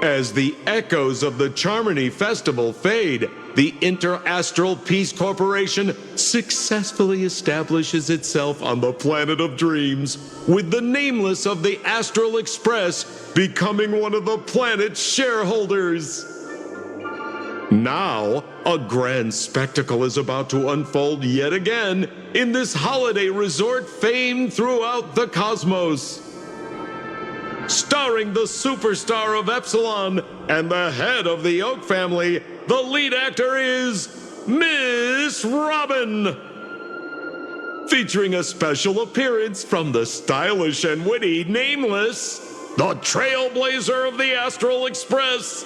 As the echoes of the Charmony Festival fade, the Interastral Peace Corporation successfully establishes itself on the planet of dreams, with the nameless of the Astral Express becoming one of the planet's shareholders. Now, a grand spectacle is about to unfold yet again in this holiday resort famed throughout the cosmos. Starring the superstar of Epsilon and the head of the Oak family, the lead actor is Miss Robin. Featuring a special appearance from the stylish and witty Nameless, the trailblazer of the Astral Express.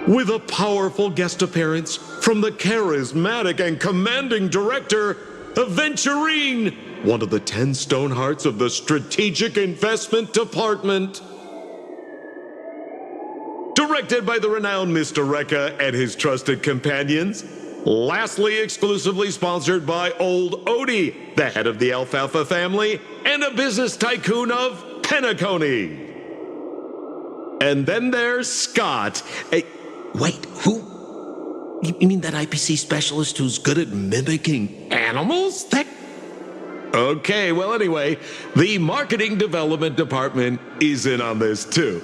With a powerful guest appearance from the charismatic and commanding director, AdnGhry, one of the 10 Stonehearts of the Strategic Investment Department. Directed by the renowned Mr. Rekka and his trusted companions. Lastly, exclusively sponsored by Old Odie, the head of the Alfalfa family, and a business tycoon of Penacony. And then there's Scott. Wait, who? You mean that IPC specialist who's good at mimicking animals? Okay, well anyway, the marketing development department is in on this too.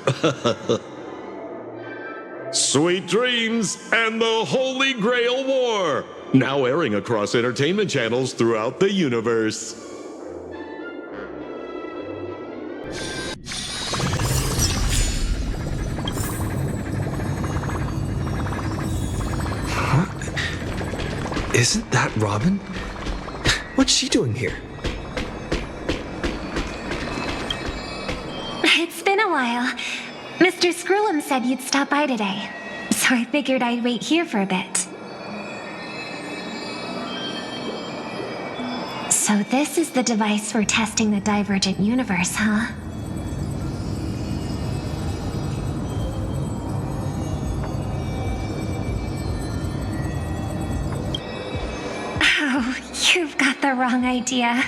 Sweet Dreams and the Holy Grail War, now airing across entertainment channels throughout the universe. Isn't that Robin? What's she doing here? It's been a while. Mr. Screwlum said you'd stop by today, so I figured I'd wait here for a bit. So this is the device for testing the divergent universe, huh? Oh, you've got the wrong idea.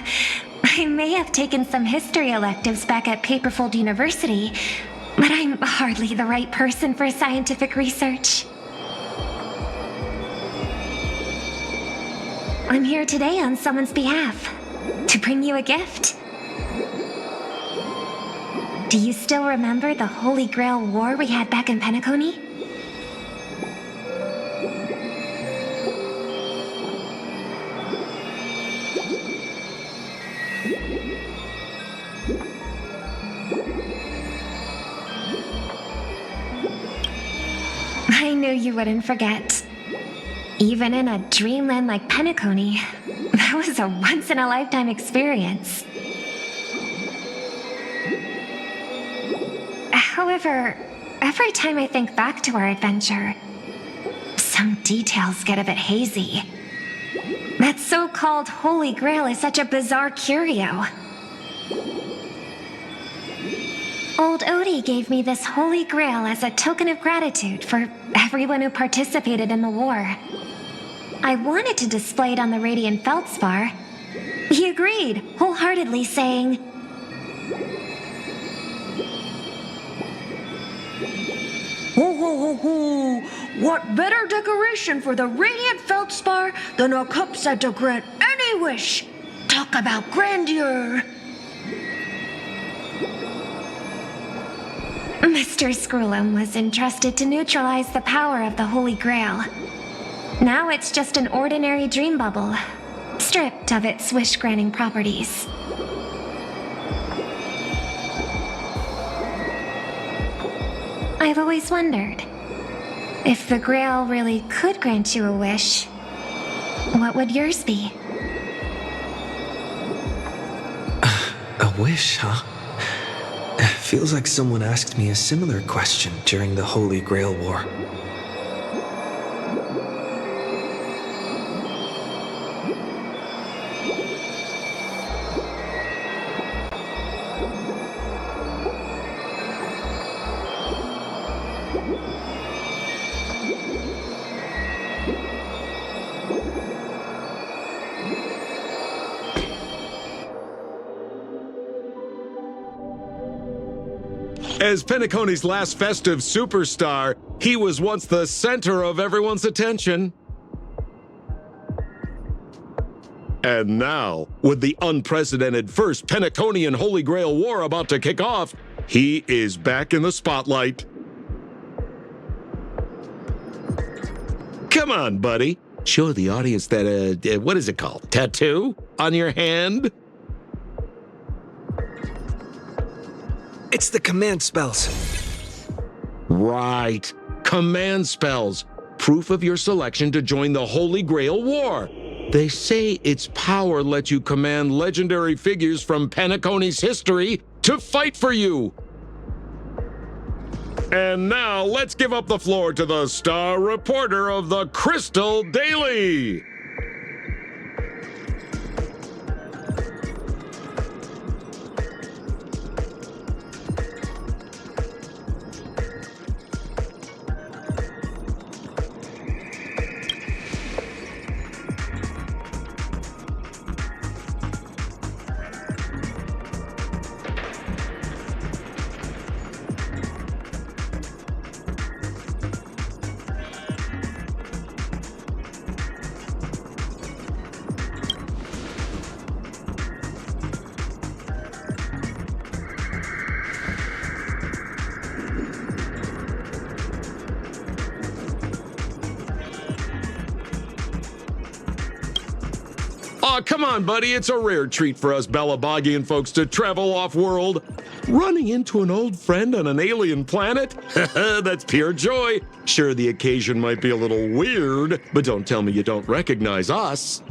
I may have taken some history electives back at Paperfold University, but I'm hardly the right person for scientific research. I'm here today on someone's behalf, to bring you a gift. Do you still remember the Holy Grail War we had back in Penacony? I knew you wouldn't forget. Even in a dreamland like Penacony, that was a once-in-a-lifetime experience. However, every time I think back to our adventure, some details get a bit hazy. That so-called Holy Grail is such a bizarre curio. Old Odie gave me this Holy Grail as a token of gratitude for everyone who participated in the war. I wanted to display it on the Radiant Feldspar. He agreed, wholeheartedly saying, Ho ho ho ho! What better decoration for the Radiant Feldspar than a cup set to grant any wish? Talk about grandeur! Mr. Screwlum was entrusted to neutralize the power of the Holy Grail. Now it's just an ordinary dream bubble, stripped of its wish-granting properties. I've always wondered, if the Grail really could grant you a wish, what would yours be? A wish, huh? Feels like someone asked me a similar question during the Holy Grail War. As Penacony's last festive superstar, he was once the center of everyone's attention. And now, with the unprecedented First Penaconian Holy Grail War about to kick off, he is back in the spotlight. Come on, buddy. Show the audience that, what is it called? Tattoo on your hand? It's the command spells. Right. Command spells. Proof of your selection to join the Holy Grail War. They say its power lets you command legendary figures from Penacony's history to fight for you. And now let's give up the floor to the star reporter of the Crystal Daily. Aw, come on, buddy. It's a rare treat for us Balabagian folks to travel off-world. Running into an old friend on an alien planet? That's pure joy. Sure, the occasion might be a little weird, but don't tell me you don't recognize us.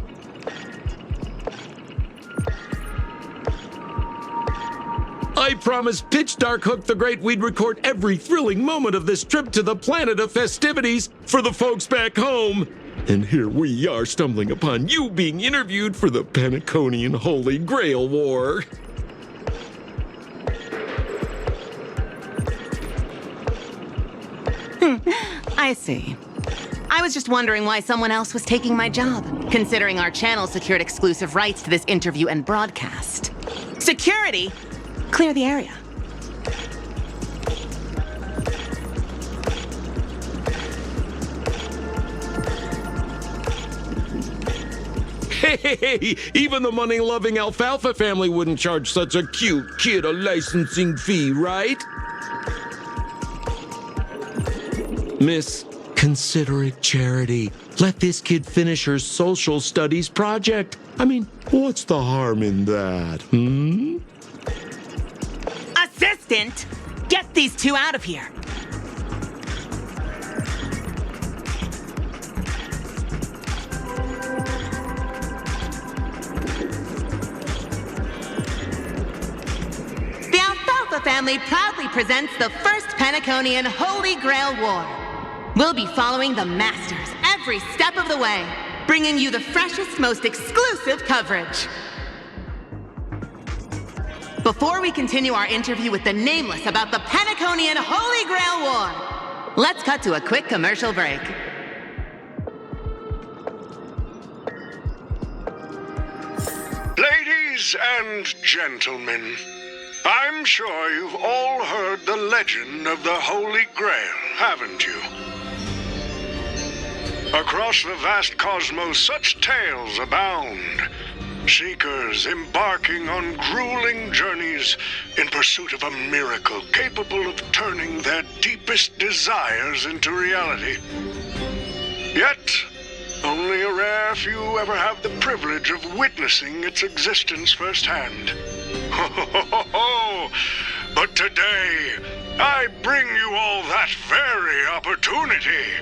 I promise Pitch Dark Hook the Great we'd record every thrilling moment of this trip to the planet of festivities for the folks back home. And here we are stumbling upon you being interviewed for the Penaconian Holy Grail War. I see. I was just wondering why someone else was taking my job, considering our channel secured exclusive rights to this interview and broadcast. Security? Clear the area. Hey, even the money-loving Alfalfa family wouldn't charge such a cute kid a licensing fee, right? Miss, consider it charity. Let this kid finish her social studies project. I mean, what's the harm in that, Assistant! Get these two out of here! The Alfalfa family proudly presents the First Penaconian Holy Grail War. We'll be following the Masters every step of the way, bringing you the freshest, most exclusive coverage. Before we continue our interview with the Nameless about the Penaconian Holy Grail War, let's cut to a quick commercial break. Ladies and gentlemen, I'm sure you've all heard the legend of the Holy Grail, haven't you? Across the vast cosmos, such tales abound. Seekers embarking on grueling journeys in pursuit of a miracle capable of turning their deepest desires into reality. Yet, only a rare few ever have the privilege of witnessing its existence firsthand. Ho, ho, ho, ho. But today, I bring you all that very opportunity.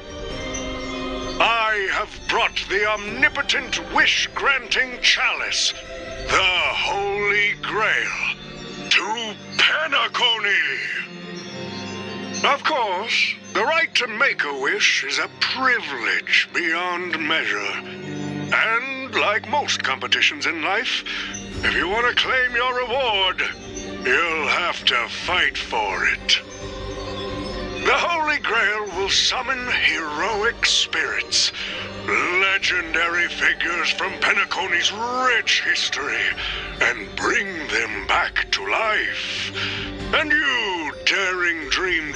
I have brought the omnipotent wish-granting chalice, the Holy Grail, to Penacony. Of course, the right to make a wish is a privilege beyond measure. And like most competitions in life, if you want to claim your reward, you'll have to fight for it. The Holy Grail will summon heroic spirits, legendary figures from Penacony's rich history, and bring them back to life. And you, daring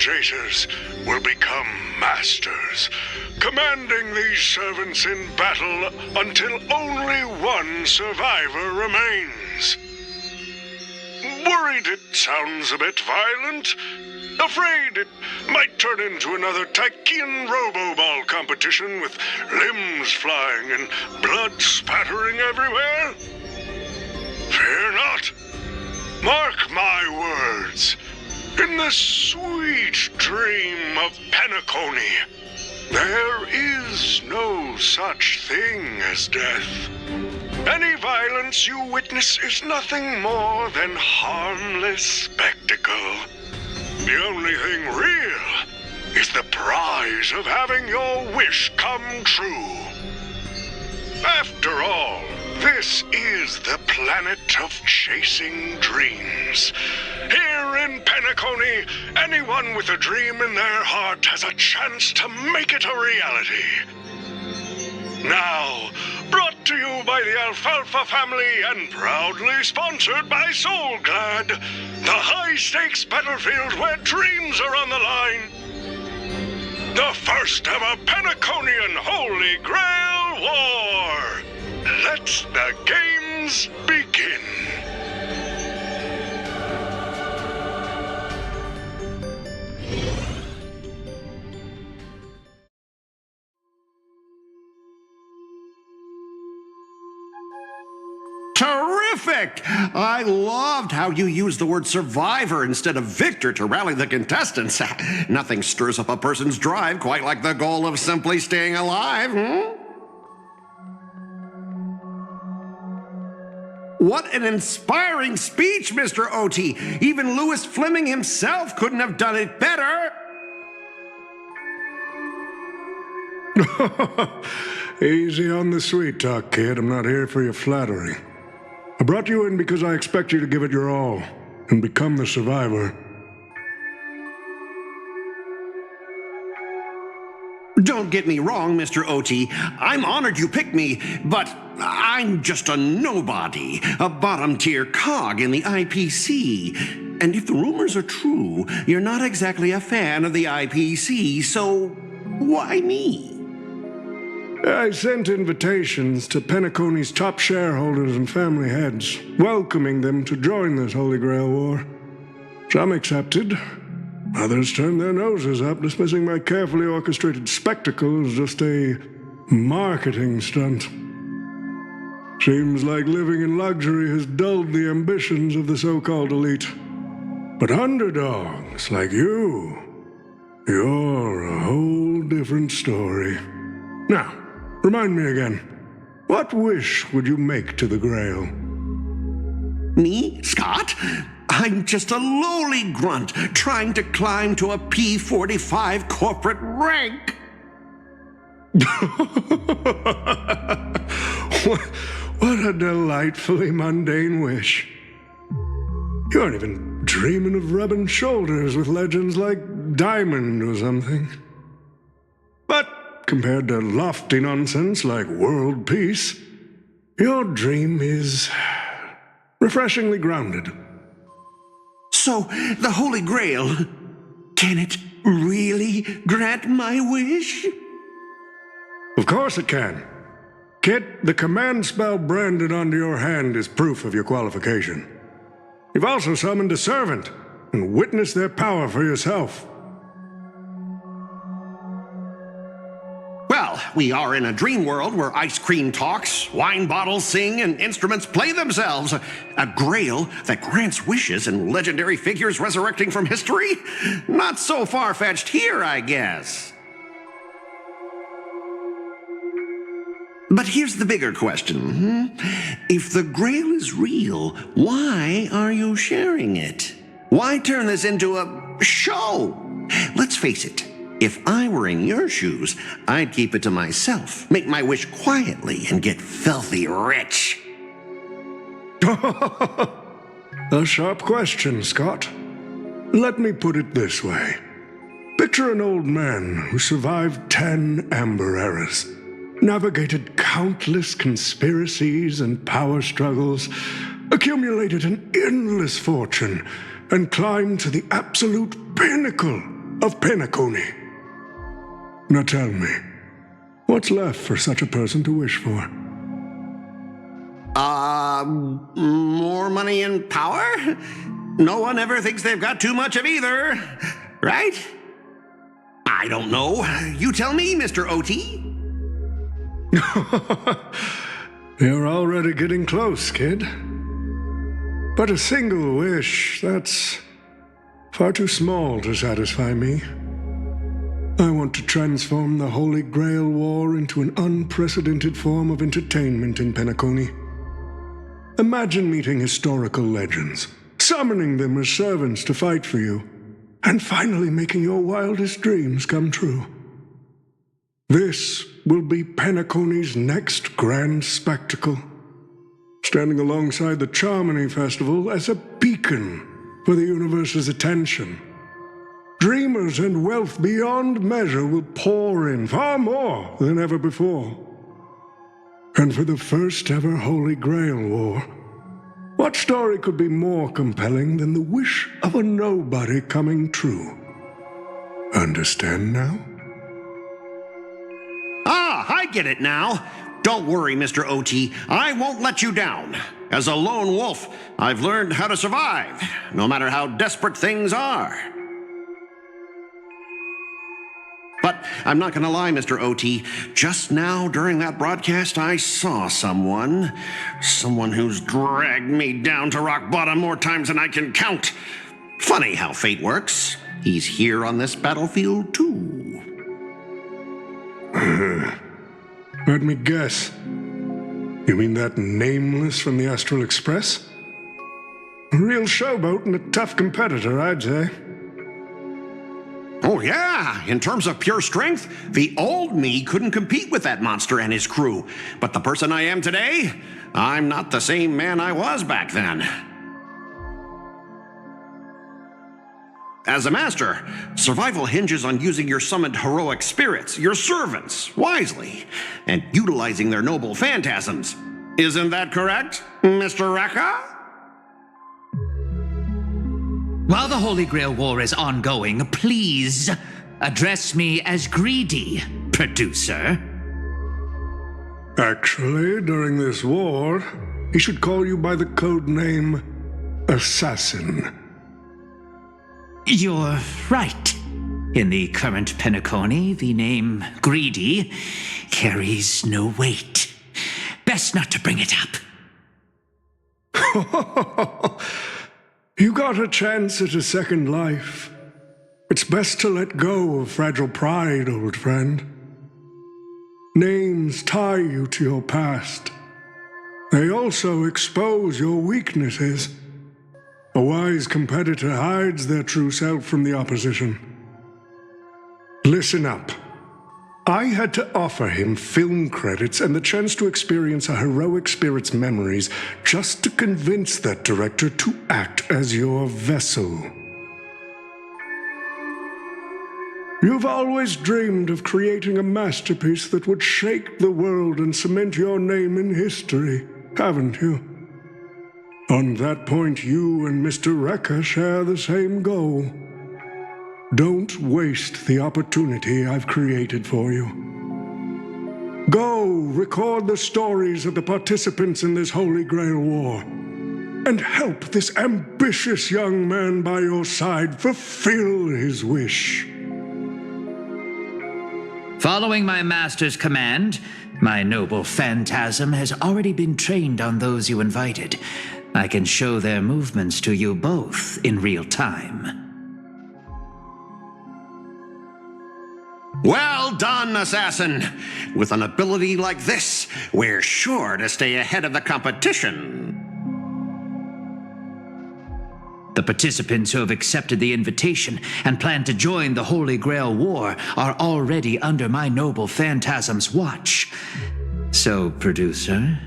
chasers will become masters, commanding these servants in battle until only one survivor remains. Worried it sounds a bit violent? Afraid it might turn into another Tychean Robo-Ball competition with limbs flying and blood spattering everywhere? Fear not. Mark my words. In the sweet dream of Penacony, there is no such thing as death. Any violence you witness is nothing more than harmless spectacle. The only thing real is the prize of having your wish come true. After all, this is the planet of chasing dreams. Here in Penacony, anyone with a dream in their heart has a chance to make it a reality. Now, brought to you by the Alfalfa family and proudly sponsored by Soulglad, the high-stakes battlefield where dreams are on the line. The first ever Penaconian Holy Grail War. Let the games begin. Terrific! I loved how you used the word survivor instead of victor to rally the contestants. Nothing stirs up a person's drive quite like the goal of simply staying alive, What an inspiring speech, Mr. OT. Even Louis Fleming himself couldn't have done it better. Easy on the sweet talk, kid. I'm not here for your flattery. I brought you in because I expect you to give it your all and become the survivor. Don't get me wrong, Mr. OT. I'm honored you picked me, but I'm just a nobody, a bottom-tier cog in the IPC. And if the rumors are true, you're not exactly a fan of the IPC, so why me? I sent invitations to Penacony's top shareholders and family heads, welcoming them to join this Holy Grail War. Some accepted. Others turned their noses up, dismissing my carefully orchestrated spectacle as just a marketing stunt. Seems like living in luxury has dulled the ambitions of the so-called elite. But underdogs like you're a whole different story. Now, remind me again, what wish would you make to the Grail? Me, Scott? I'm just a lowly grunt trying to climb to a P45 corporate rank. What a delightfully mundane wish. You aren't even dreaming of rubbing shoulders with legends like Diamond or something. But compared to lofty nonsense like world peace, your dream is refreshingly grounded. So, the Holy Grail, can it really grant my wish? Of course it can. Kit, the command spell branded onto your hand is proof of your qualification. You've also summoned a servant and witnessed their power for yourself. Well, we are in a dream world where ice cream talks, wine bottles sing, and instruments play themselves. A grail that grants wishes and legendary figures resurrecting from history? Not so far-fetched here, I guess. But here's the bigger question. If the Grail is real, why are you sharing it? Why turn this into a show? Let's face it, if I were in your shoes, I'd keep it to myself, make my wish quietly, and get filthy rich. A sharp question, Scott. Let me put it this way. Picture an old man who survived 10 Amber Eras, navigated countless conspiracies and power struggles, accumulated an endless fortune, and climbed to the absolute pinnacle of Penacony. Now tell me, what's left for such a person to wish for? More money and power? No one ever thinks they've got too much of either, right? I don't know. You tell me, Mr. OT. You're already getting close, kid. But a single wish, that's far too small to satisfy me. I want to transform the Holy Grail War into an unprecedented form of entertainment in Penacony. Imagine meeting historical legends, summoning them as servants to fight for you, and finally making your wildest dreams come true. This will be Penacony's next grand spectacle, standing alongside the Charmony Festival as a beacon for the universe's attention. Dreamers and wealth beyond measure will pour in, far more than ever before. And for the first ever Holy Grail War, what story could be more compelling than the wish of a nobody coming true? Understand now? Ah, I get it now. Don't worry, Mr. OT. I won't let you down. As a lone wolf, I've learned how to survive, no matter how desperate things are. But I'm not going to lie, Mr. OT. Just now, during that broadcast, I saw someone who's dragged me down to rock bottom more times than I can count. Funny how fate works. He's here on this battlefield, too. Let me guess. You mean that Nameless from the Astral Express? A real showboat and a tough competitor, I'd say. Oh, yeah. In terms of pure strength, the old me couldn't compete with that monster and his crew. But the person I am today, I'm not the same man I was back then. As a master, survival hinges on using your summoned heroic spirits, your servants, wisely, and utilizing their noble phantasms. Isn't that correct, Mr. Rekka? While the Holy Grail War is ongoing, please address me as Greedy, producer. Actually, during this war, he should call you by the code name Assassin. You're right. In the current Penacony, the name Greedy carries no weight. Best not to bring it up. You got a chance at a second life. It's best to let go of fragile pride, old friend. Names tie you to your past. They also expose your weaknesses. A wise competitor hides their true self from the opposition. Listen up. I had to offer him film credits and the chance to experience a heroic spirit's memories just to convince that director to act as your vessel. You've always dreamed of creating a masterpiece that would shake the world and cement your name in history, haven't you? On that point, you and Mr. Rekka share the same goal. Don't waste the opportunity I've created for you. Go record the stories of the participants in this Holy Grail War, and help this ambitious young man by your side fulfill his wish. Following my master's command, my noble phantasm has already been trained on those you invited. I can show their movements to you both in real time. Well done, Assassin! With an ability like this, we're sure to stay ahead of the competition. The participants who have accepted the invitation and plan to join the Holy Grail War are already under my noble phantasm's watch. So, producer,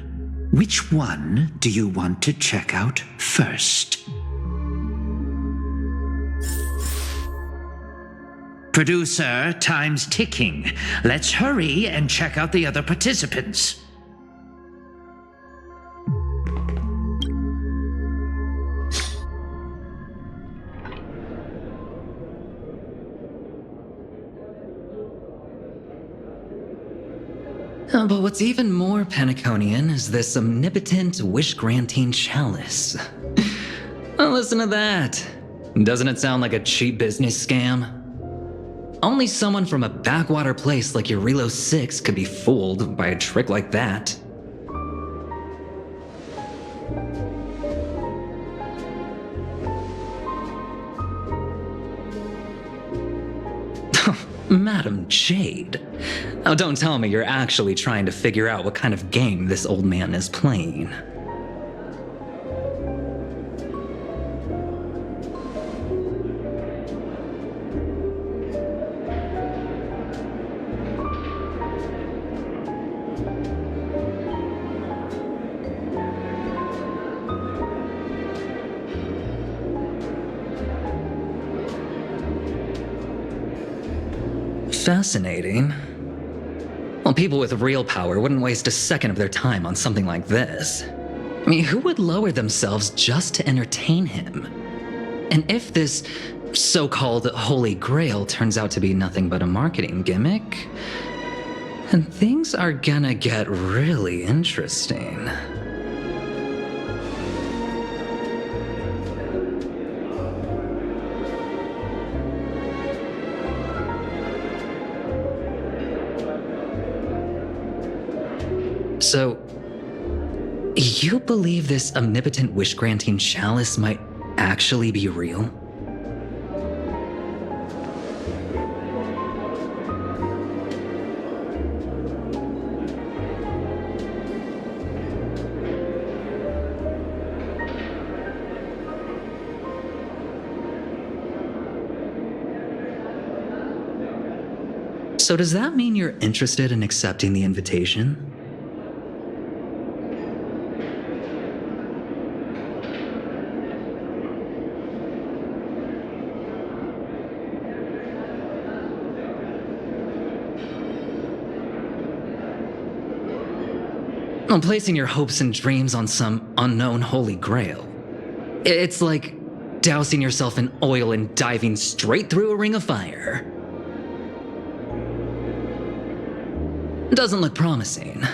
which one do you want to check out first? Producer, time's ticking. Let's hurry and check out the other participants. But what's even more Penaconian is this omnipotent wish-granting chalice. Well, listen to that. Doesn't it sound like a cheap business scam? Only someone from a backwater place like Eurilo 6 could be fooled by a trick like that. Madam Jade. Now don't tell me you're actually trying to figure out what kind of game this old man is playing. Fascinating. Well, people with real power wouldn't waste a second of their time on something like this. I mean, who would lower themselves just to entertain him? And if this so-called Holy Grail turns out to be nothing but a marketing gimmick, then things are gonna get really interesting. So, you believe this omnipotent wish-granting chalice might actually be real? So does that mean you're interested in accepting the invitation? On placing your hopes and dreams on some unknown holy grail. It's like dousing yourself in oil and diving straight through a ring of fire. Doesn't look promising,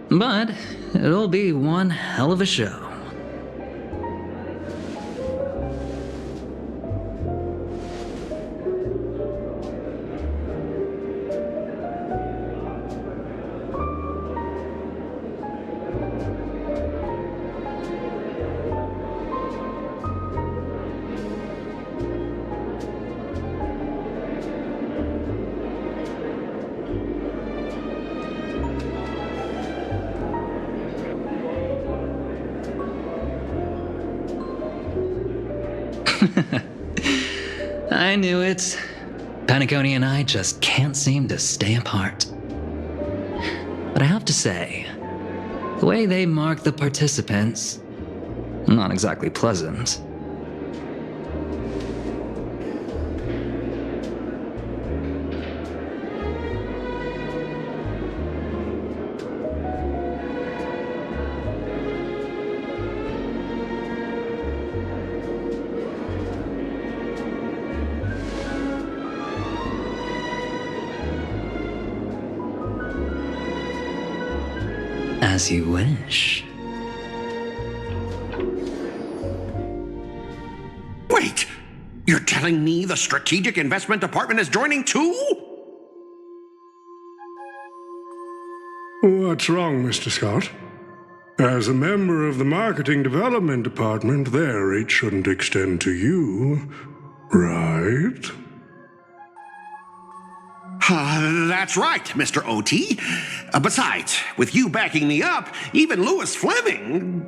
but it'll be one hell of a show. I knew it. Penacony and I just can't seem to stay apart. But I have to say, the way they mark the participants, not exactly pleasant. As you wish. Wait! You're telling me the Strategic Investment Department is joining too? What's wrong, Mr. Scott? As a member of the Marketing Development Department, their reach shouldn't extend to you, right? That's right, Mr. OT. Besides, with you backing me up, even Louis Fleming...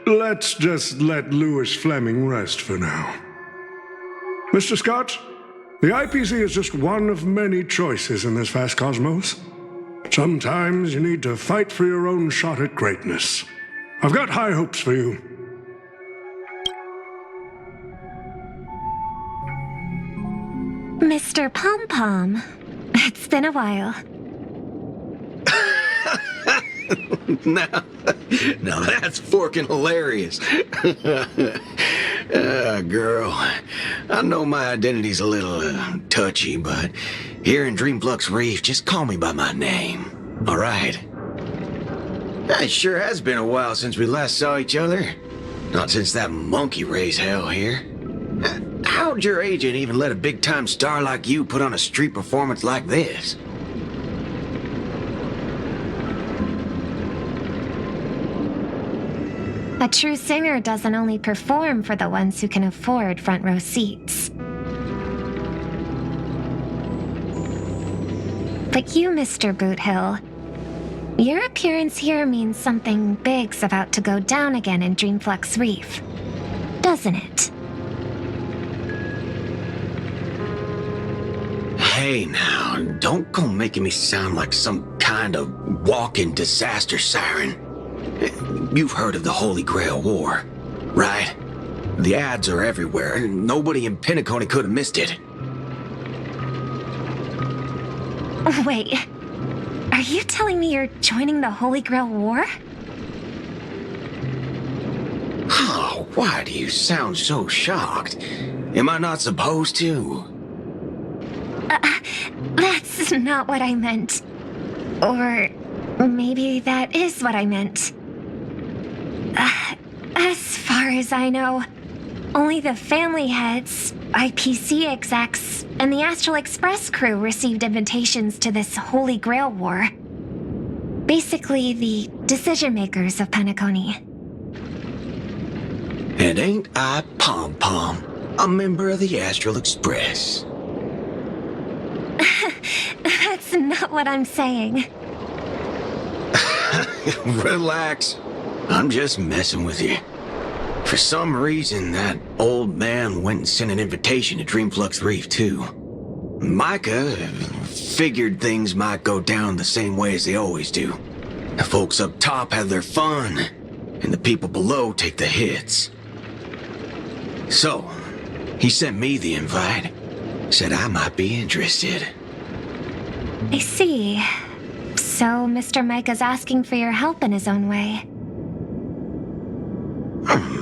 Let's just let Louis Fleming rest for now. Mr. Scott, the IPC is just one of many choices in this vast cosmos. Sometimes you need to fight for your own shot at greatness. I've got high hopes for you. Mr. Pom Pom, it's been a while. Now that's forking hilarious. Girl, I know my identity's a little touchy, but here in Dreamflux Reef, just call me by my name. All right? It sure has been a while since we last saw each other. Not since that monkey raised hell here. How'd your agent even let a big-time star like you put on a street performance like this? A true singer doesn't only perform for the ones who can afford front row seats. But you, Mr. Boothill, your appearance here means something big's about to go down again in Dreamflux Reef, doesn't it? Hey now, don't go making me sound like some kind of walking disaster siren. You've heard of the Holy Grail War, right? The ads are everywhere, and nobody in Penacony could have missed it. Wait, are you telling me you're joining the Holy Grail War? Oh, why do you sound so shocked? Am I not supposed to? That's not what I meant. Or maybe that is what I meant. As far as I know, only the family heads, IPC execs, and the Astral Express crew received invitations to this Holy Grail War. Basically, the decision makers of Penacony. And ain't I Pom Pom, a member of the Astral Express? That's not what I'm saying. Relax. I'm just messing with you. For some reason, that old man went and sent an invitation to Dreamflux Reef, too. Micah figured things might go down the same way as they always do. The folks up top have their fun, and the people below take the hits. So, he sent me the invite. Said I might be interested. I see. So Mr. Micah's asking for your help in his own way.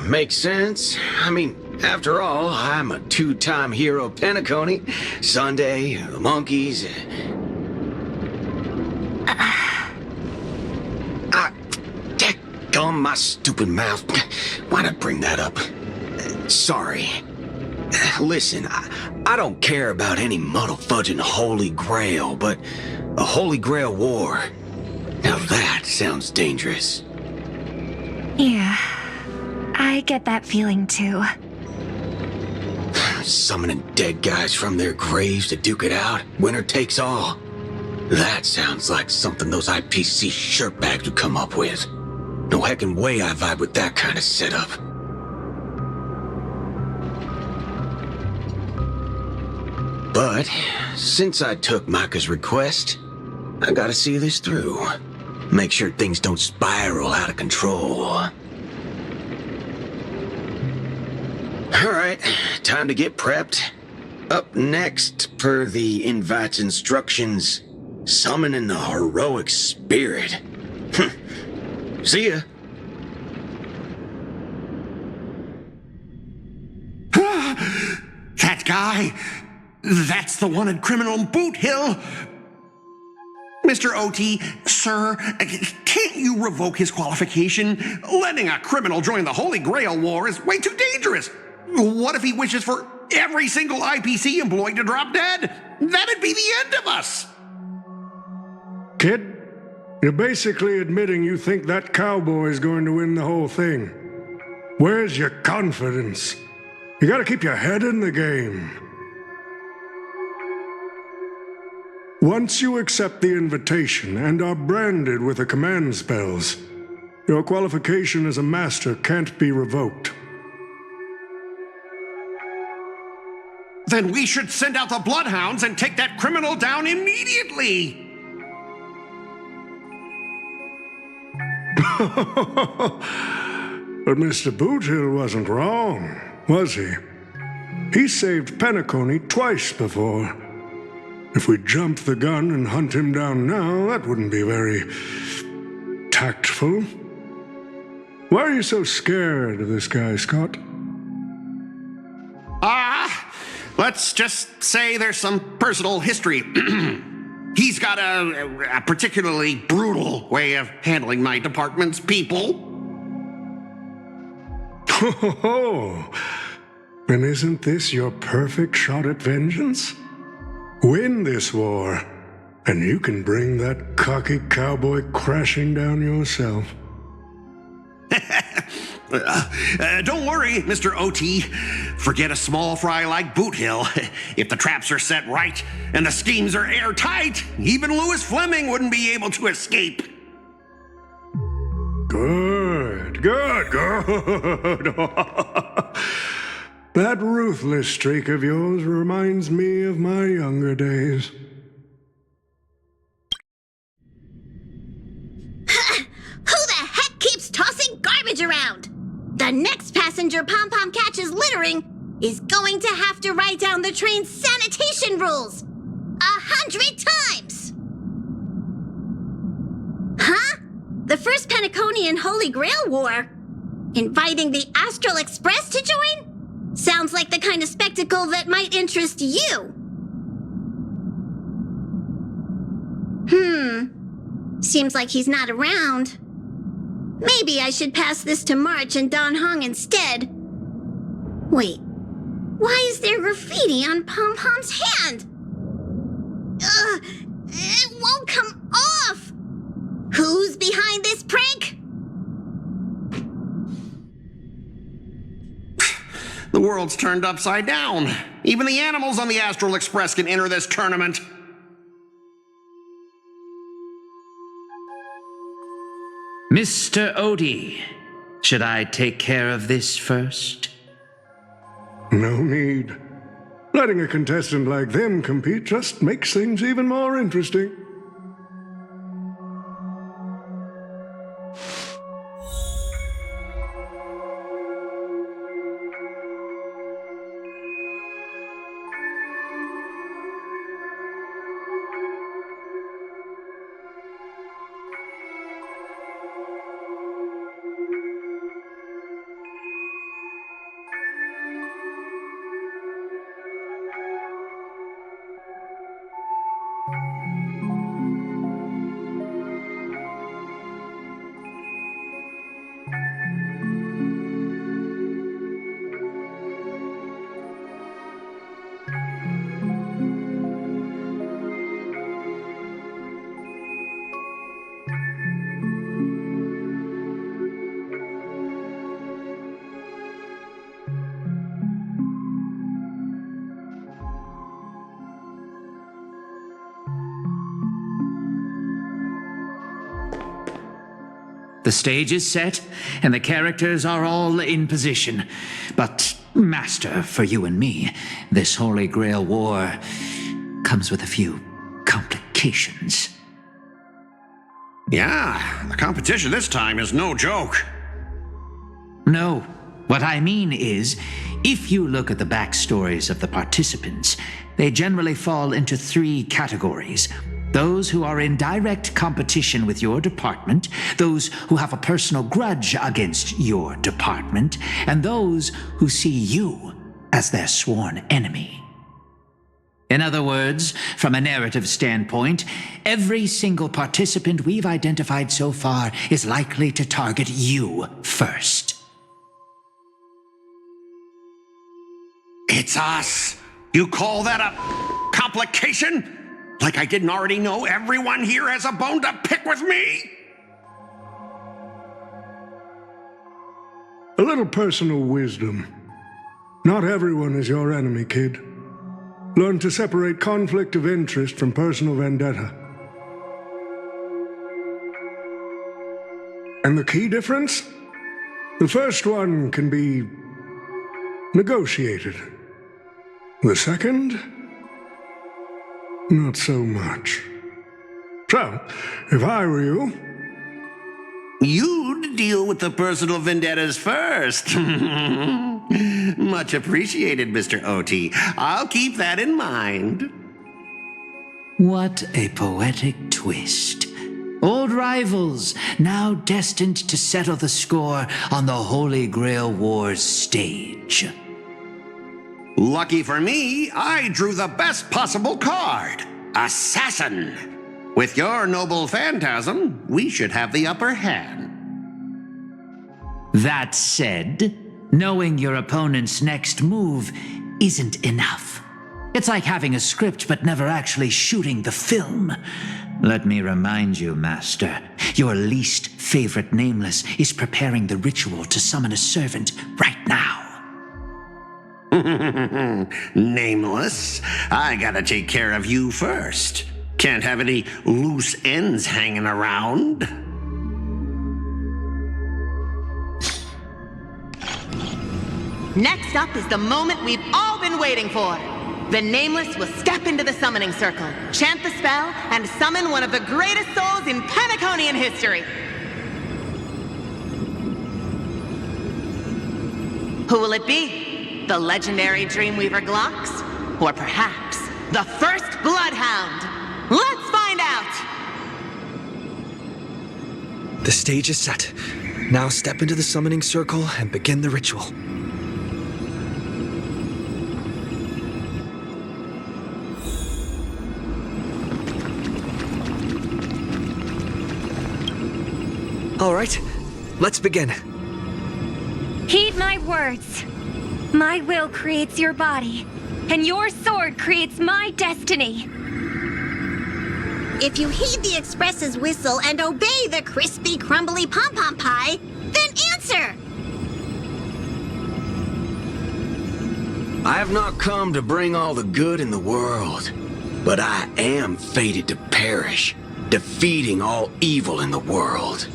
Makes sense. I mean, after all, I'm a two-time hero of Penacony. Sunday, the monkeys. Daggum my stupid mouth. Why'd I bring that up? Sorry. Listen, I don't care about any muddle-fudging Holy Grail, but a Holy Grail War. Now that sounds dangerous. Yeah, I get that feeling too. Summoning dead guys from their graves to duke it out, winner takes all. That sounds like something those IPC shirtbags would come up with. No heckin' way I vibe with that kind of setup. But since I took Micah's request, I gotta see this through. Make sure things don't spiral out of control. Alright, time to get prepped. Up next, per the invite's instructions, summoning the heroic spirit. See ya. That guy! That's the wanted criminal Boothill! Mr. OT, sir, can't you revoke his qualification? Letting a criminal join the Holy Grail War is way too dangerous. What if he wishes for every single IPC employee to drop dead? That'd be the end of us! Kid, you're basically admitting you think that cowboy is going to win the whole thing. Where's your confidence? You gotta keep your head in the game. Once you accept the invitation and are branded with the command spells, your qualification as a master can't be revoked. Then we should send out the bloodhounds and take that criminal down immediately! But Mr. Boothill wasn't wrong, was he? He saved Penacony twice before. If we jump the gun and hunt him down now, that wouldn't be very tactful. Why are you so scared of this guy, Scott? Let's just say there's some personal history. He's got a particularly brutal way of handling my department's people. Oh, and isn't this your perfect shot at vengeance? Win this war, and you can bring that cocky cowboy crashing down yourself. Don't worry, Mr. OT. Forget a small fry like Boot Hill. If the traps are set right and the schemes are airtight, even Louis Fleming wouldn't be able to escape. Good. That ruthless streak of yours reminds me of my younger days. Who the heck keeps tossing garbage around? The next passenger Pom-Pom catches littering is going to have to write down the train's sanitation rules 100 times! Huh? The First Penaconian Holy Grail War? Inviting the Astral Express to join? Sounds like the kind of spectacle that might interest you. Seems like he's not around. Maybe I should pass this to March and Don Hong instead. Wait, why is there graffiti on Pom-Pom's hand? Ugh, it won't come off! Who's behind this prank? The world's turned upside down. Even the animals on the Astral Express can enter this tournament. Mr. Odie, should I take care of this first? No need. Letting a contestant like them compete just makes things even more interesting. The stage is set, and the characters are all in position. But, Master, for you and me, this Holy Grail War comes with a few complications. Yeah, the competition this time is no joke. No, what I mean is, if you look at the backstories of the participants, they generally fall into 3 categories. Those who are in direct competition with your department, those who have a personal grudge against your department, and those who see you as their sworn enemy. In other words, from a narrative standpoint, every single participant we've identified so far is likely to target you first. It's us. You call that a complication? Like I didn't already know everyone here has a bone to pick with me? A little personal wisdom. Not everyone is your enemy, kid. Learn to separate conflict of interest from personal vendetta. And the key difference? The first one can be negotiated. The second? Not so much. So, if I were you... You'd deal with the personal vendettas first. Much appreciated, Mr. OT. I'll keep that in mind. What a poetic twist. Old rivals, now destined to settle the score on the Holy Grail War's stage. Lucky for me, I drew the best possible card. Assassin. With your noble phantasm, we should have the upper hand. That said, knowing your opponent's next move isn't enough. It's like having a script but never actually shooting the film. Let me remind you, Master, your least favorite Nameless is preparing the ritual to summon a servant right now. Nameless, I gotta take care of you first. Can't have any loose ends hanging around. Next up is the moment we've all been waiting for. The Nameless will step into the summoning circle, chant the spell, and summon one of the greatest souls in Penaconian history. Who will it be? The legendary Dreamweaver Glocks? Or perhaps the first Bloodhound? Let's find out! The stage is set. Now step into the summoning circle and begin the ritual. All right, let's begin. Heed my words. My will creates your body, and your sword creates my destiny. If you heed the Express's whistle and obey the crispy, crumbly pom-pom pie, then answer! I have not come to bring all the good in the world, but I am fated to perish, defeating all evil in the world.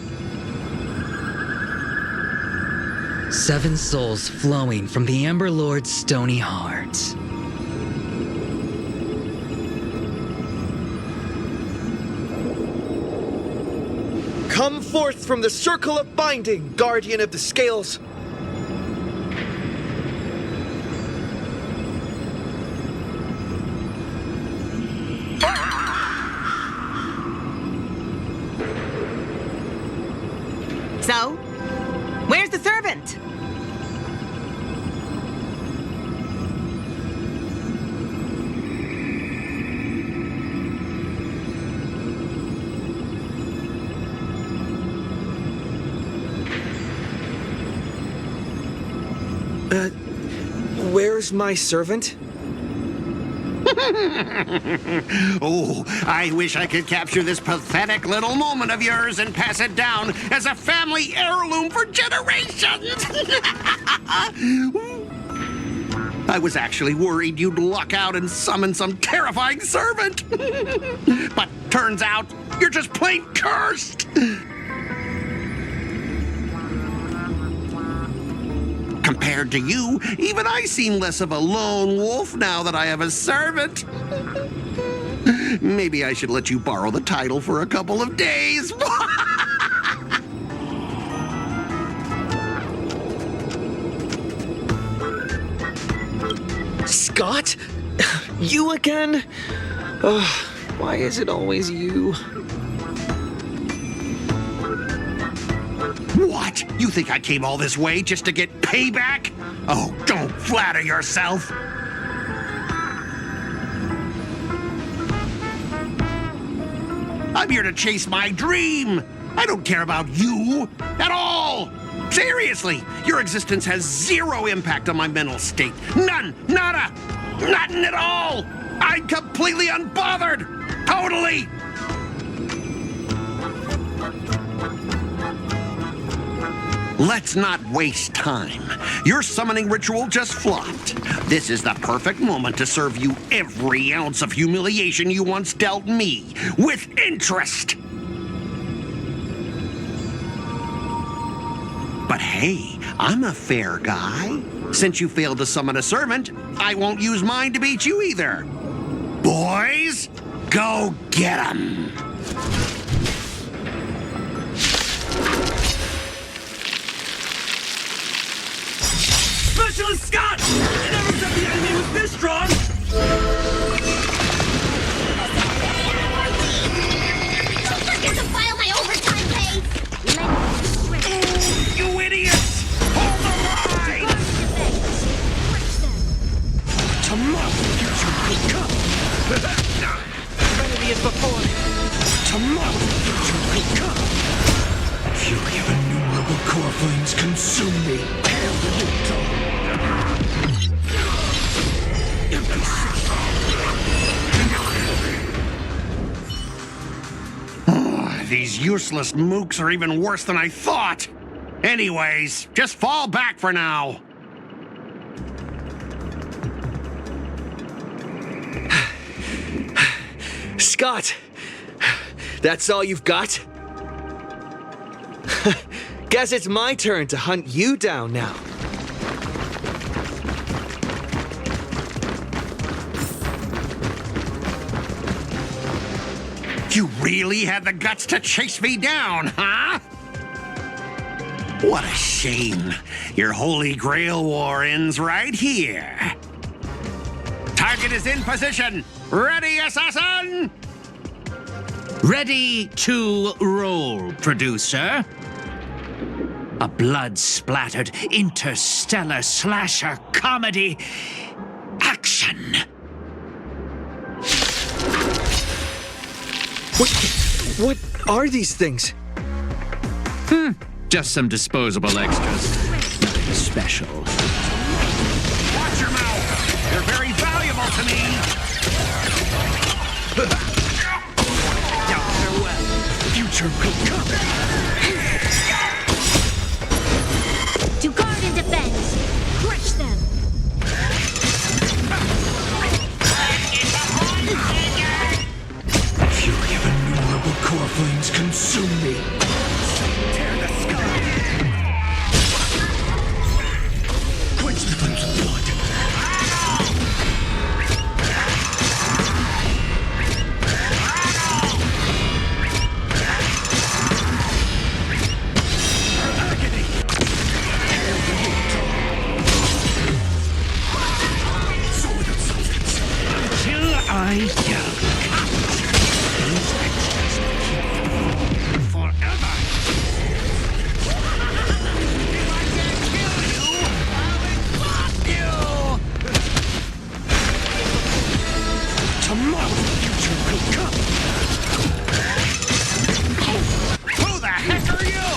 7 souls flowing from the Amber Lord's stony heart. Come forth from the circle of binding, guardian of the scales. So, where's the servant? Where's my servant? Oh, I wish I could capture this pathetic little moment of yours and pass it down as a family heirloom for generations. I was actually worried you'd luck out and summon some terrifying servant. But turns out you're just plain cursed. Compared to you, even I seem less of a lone wolf now that I have a servant. Maybe I should let you borrow the title for a couple of days. Scott? You again? Why is it always you? What? You think I came all this way just to get payback? Oh, don't flatter yourself. I'm here to chase my dream. I don't care about you at all. Seriously, your existence has zero impact on my mental state. None, nada, nothing at all. I'm completely unbothered. Totally. Let's not waste time. Your summoning ritual just flopped. This is the perfect moment to serve you every ounce of humiliation you once dealt me, with interest. But hey, I'm a fair guy. Since you failed to summon a servant, I won't use mine to beat you either. Boys, go get 'em. Specialist Scott! I never said the enemy was this strong! Don't forget to file my overtime pay! You idiots! Hold the line! flames consume me. Hail the These useless mooks are even worse than I thought. Anyways, just fall back for now. Scott! That's all you've got? Guess it's my turn to hunt you down now. You really had the guts to chase me down, huh? What a shame. Your Holy Grail war ends right here. Target is in position. Ready, assassin? Ready to roll, producer. A blood-splattered interstellar slasher comedy. Action! What are these things? Just some disposable extras. Nothing special. Watch your mouth. You're very valuable to me. farewell. Future will come. To guard and defend. Crush them. Fury of innumerable core flames consume me. Tear the sky. Quench the flames of blood. I don't. These extras keep forever. If I can't kill you, I'll explode you! Tomorrow the future will come. Who the heck are you?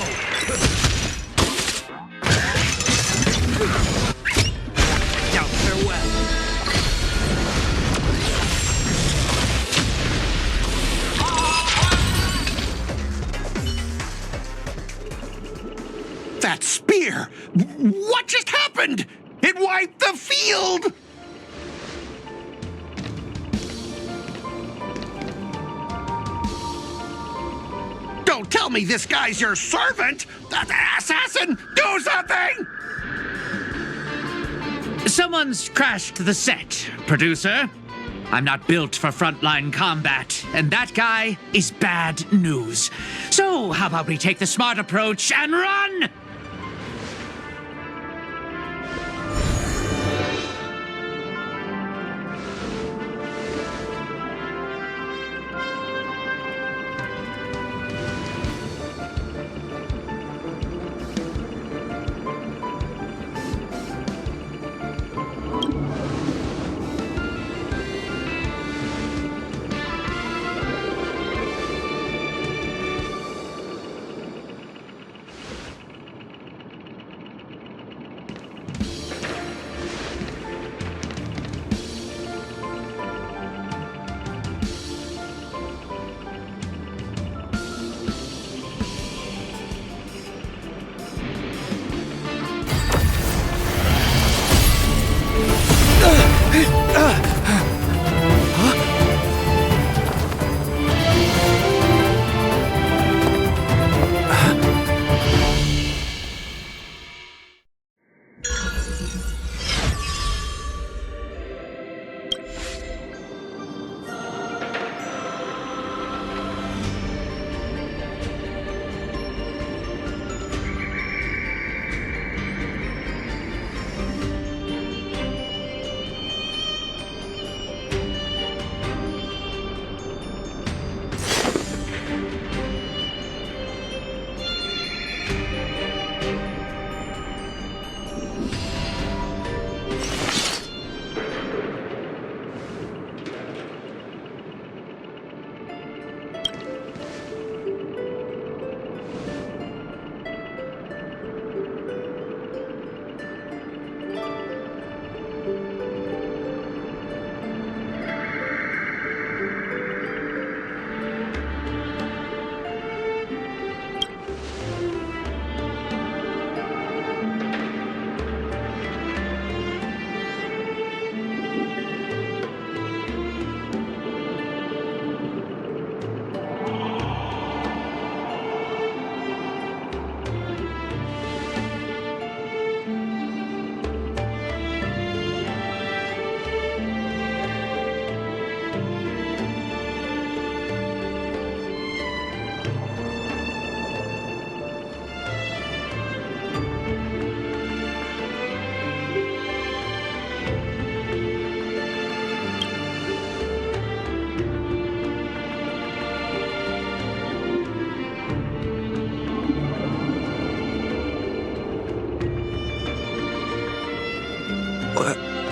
Now farewell. That spear! What just happened? It wiped the field! Don't tell me this guy's your servant! Assassin, do something! Someone's crashed the set, producer. I'm not built for frontline combat, and that guy is bad news. So, how about we take the smart approach and run?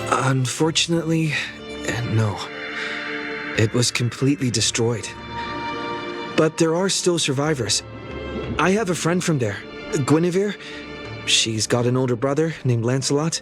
Unfortunately, no. It was completely destroyed. But there are still survivors. I have a friend from there, Guinevere. She's got an older brother named Lancelot.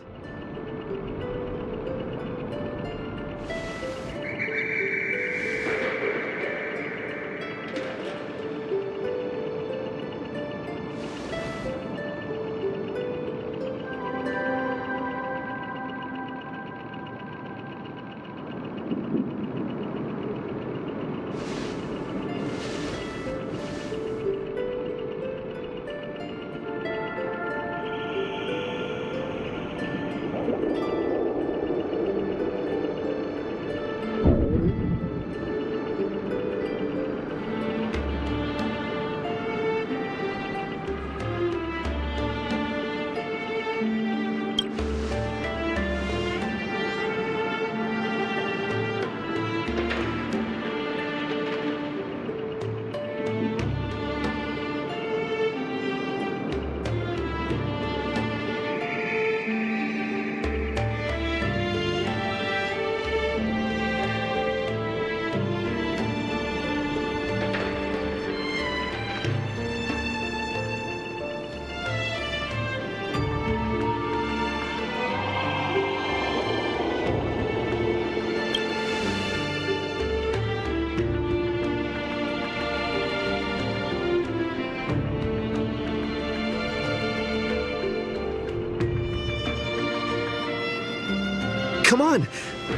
Come on,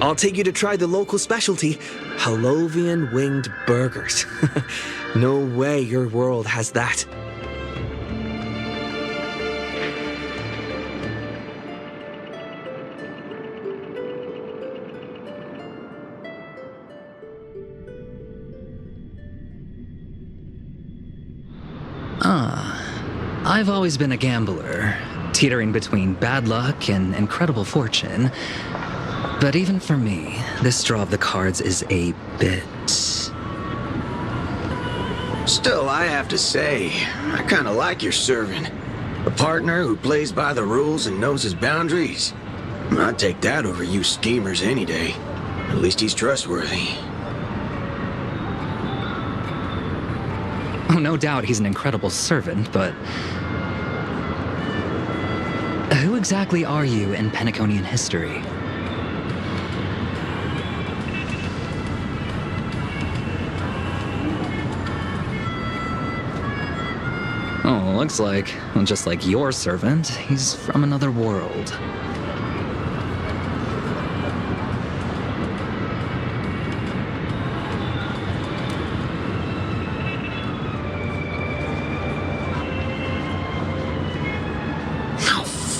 I'll take you to try the local specialty, Halovian winged burgers. No way your world has that. I've always been a gambler, teetering between bad luck and incredible fortune. But even for me, this draw of the cards is a bit... Still, I have to say, I kinda like your servant. A partner who plays by the rules and knows his boundaries. I'd take that over you schemers any day. At least he's trustworthy. Oh, no doubt he's an incredible servant, but... who exactly are you in Penaconian history? Oh, looks like, well, just like your servant, he's from another world.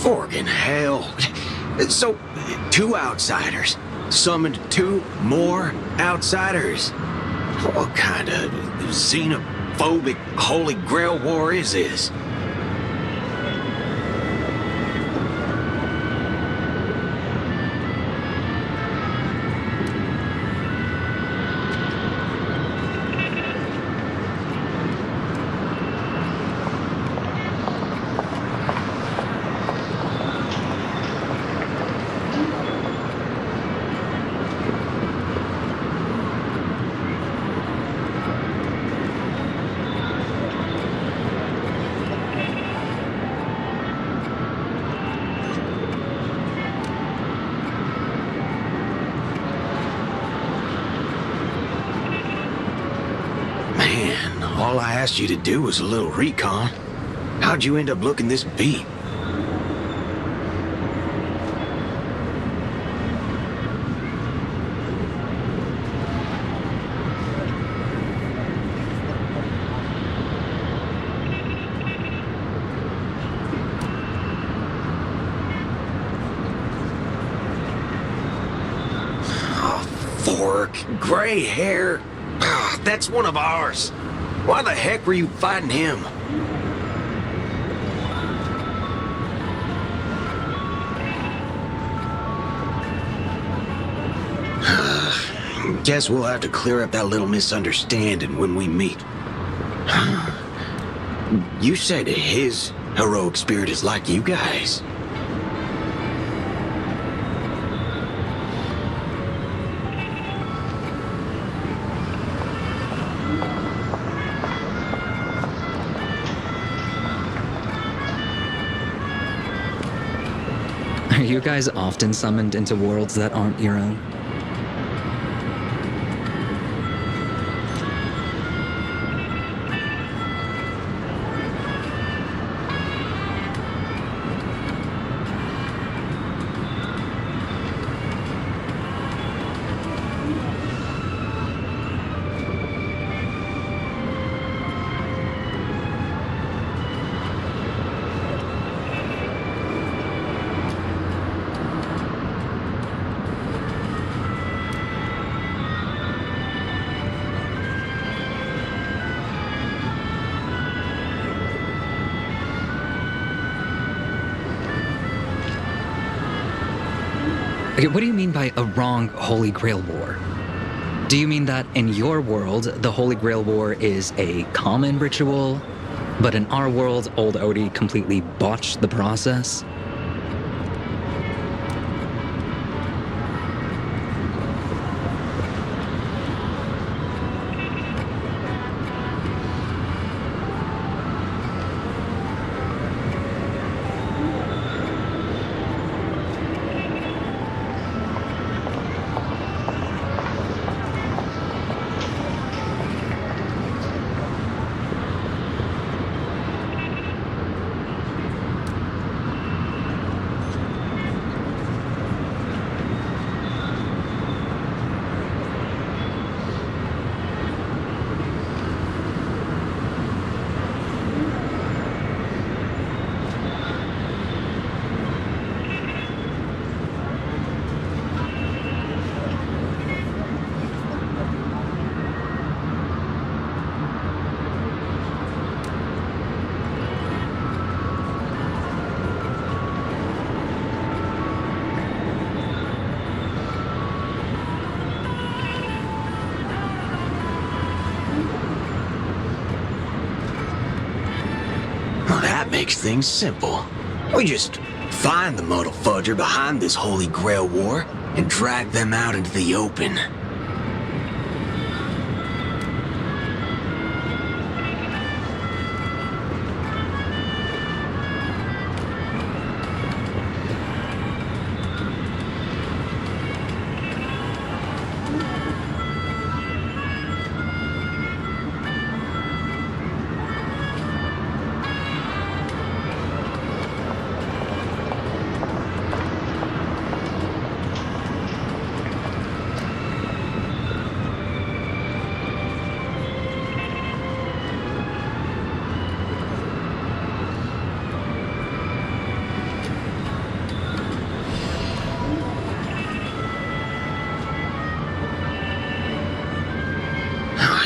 Forkin' hell. So, 2 outsiders summoned 2 more outsiders. What kind of xenophobic Holy Grail war is this? All I asked you to do was a little recon. How'd you end up looking this beat? Oh, fork, gray hair. That's one of ours. Why the heck were you fighting him? Guess we'll have to clear up that little misunderstanding when we meet. You said his heroic spirit is like you guys. Are you guys often summoned into worlds that aren't your own? Okay, what do you mean by a wrong Holy Grail War? Do you mean that in your world, the Holy Grail War is a common ritual, but in our world, old Odie completely botched the process? That makes things simple. We just find the Muddle Fudger behind this Holy Grail War and drag them out into the open.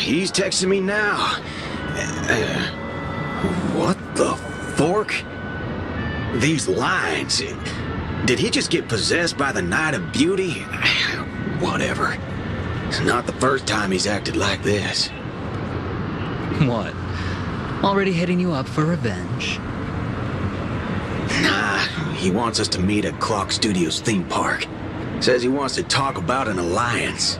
He's texting me now. What the fork? These lines. Did he just get possessed by the Night of Beauty? Whatever. It's not the first time he's acted like this. What? Already hitting you up for revenge? Nah, he wants us to meet at Clock Studios theme park. Says he wants to talk about an alliance.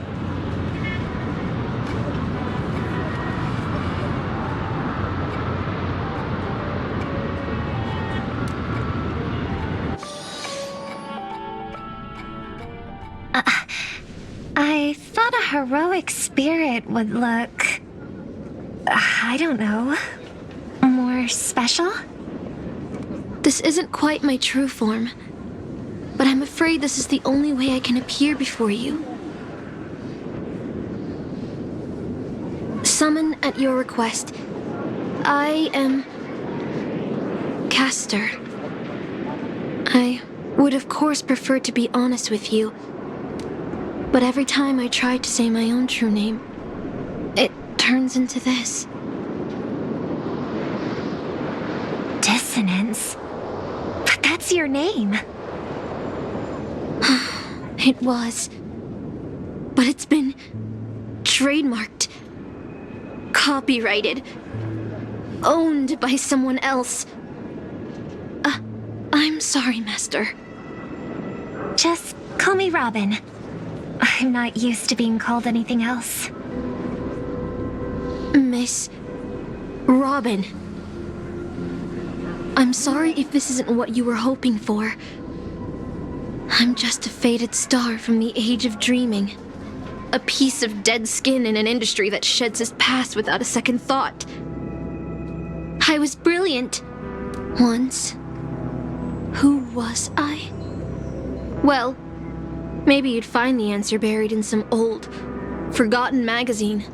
I thought a heroic spirit would look... I don't know... more special? This isn't quite my true form, but I'm afraid this is the only way I can appear before you. Summon at your request. I am... Castor. I would of course prefer to be honest with you, but every time I try to say my own true name, it turns into this. Dissonance? But that's your name. It was. But it's been trademarked, copyrighted, owned by someone else. I'm sorry, Master. Just call me Robin. I'm not used to being called anything else. Miss Robin. I'm sorry if this isn't what you were hoping for, I'm just a faded star from the age of dreaming. A piece of dead skin in an industry that sheds its past without a second thought. I was brilliant. Once. Who was I? Well, maybe you'd find the answer buried in some old, forgotten magazine.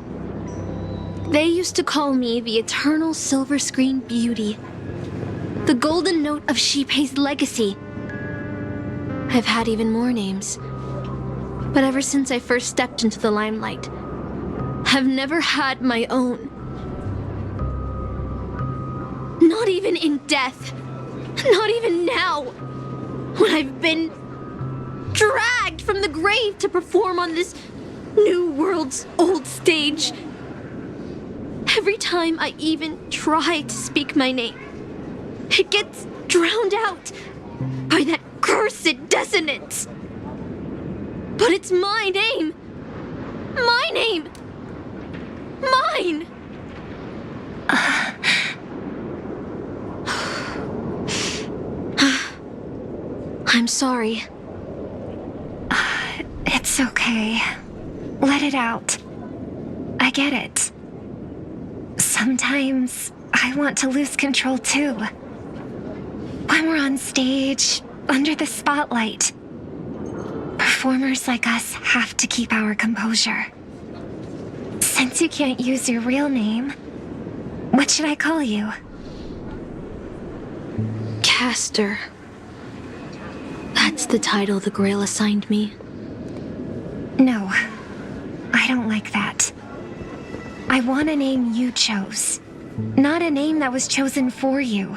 They used to call me the eternal silver screen beauty. The golden note of Shipei's legacy. I've had even more names. But ever since I first stepped into the limelight, I've never had my own. Not even in death. Not even now. When I've been dragged from the grave to perform on this new world's old stage. Every time I even try to speak my name, it gets drowned out by that cursed dissonance. But it's my name. My name. Mine. I'm sorry. It's okay. Let it out. I get it. Sometimes I want to lose control too. When we're on stage, under the spotlight, performers like us have to keep our composure. Since you can't use your real name, what should I call you? Caster. That's the title the Grail assigned me. No, I don't like that. I want a name you chose, not a name that was chosen for you.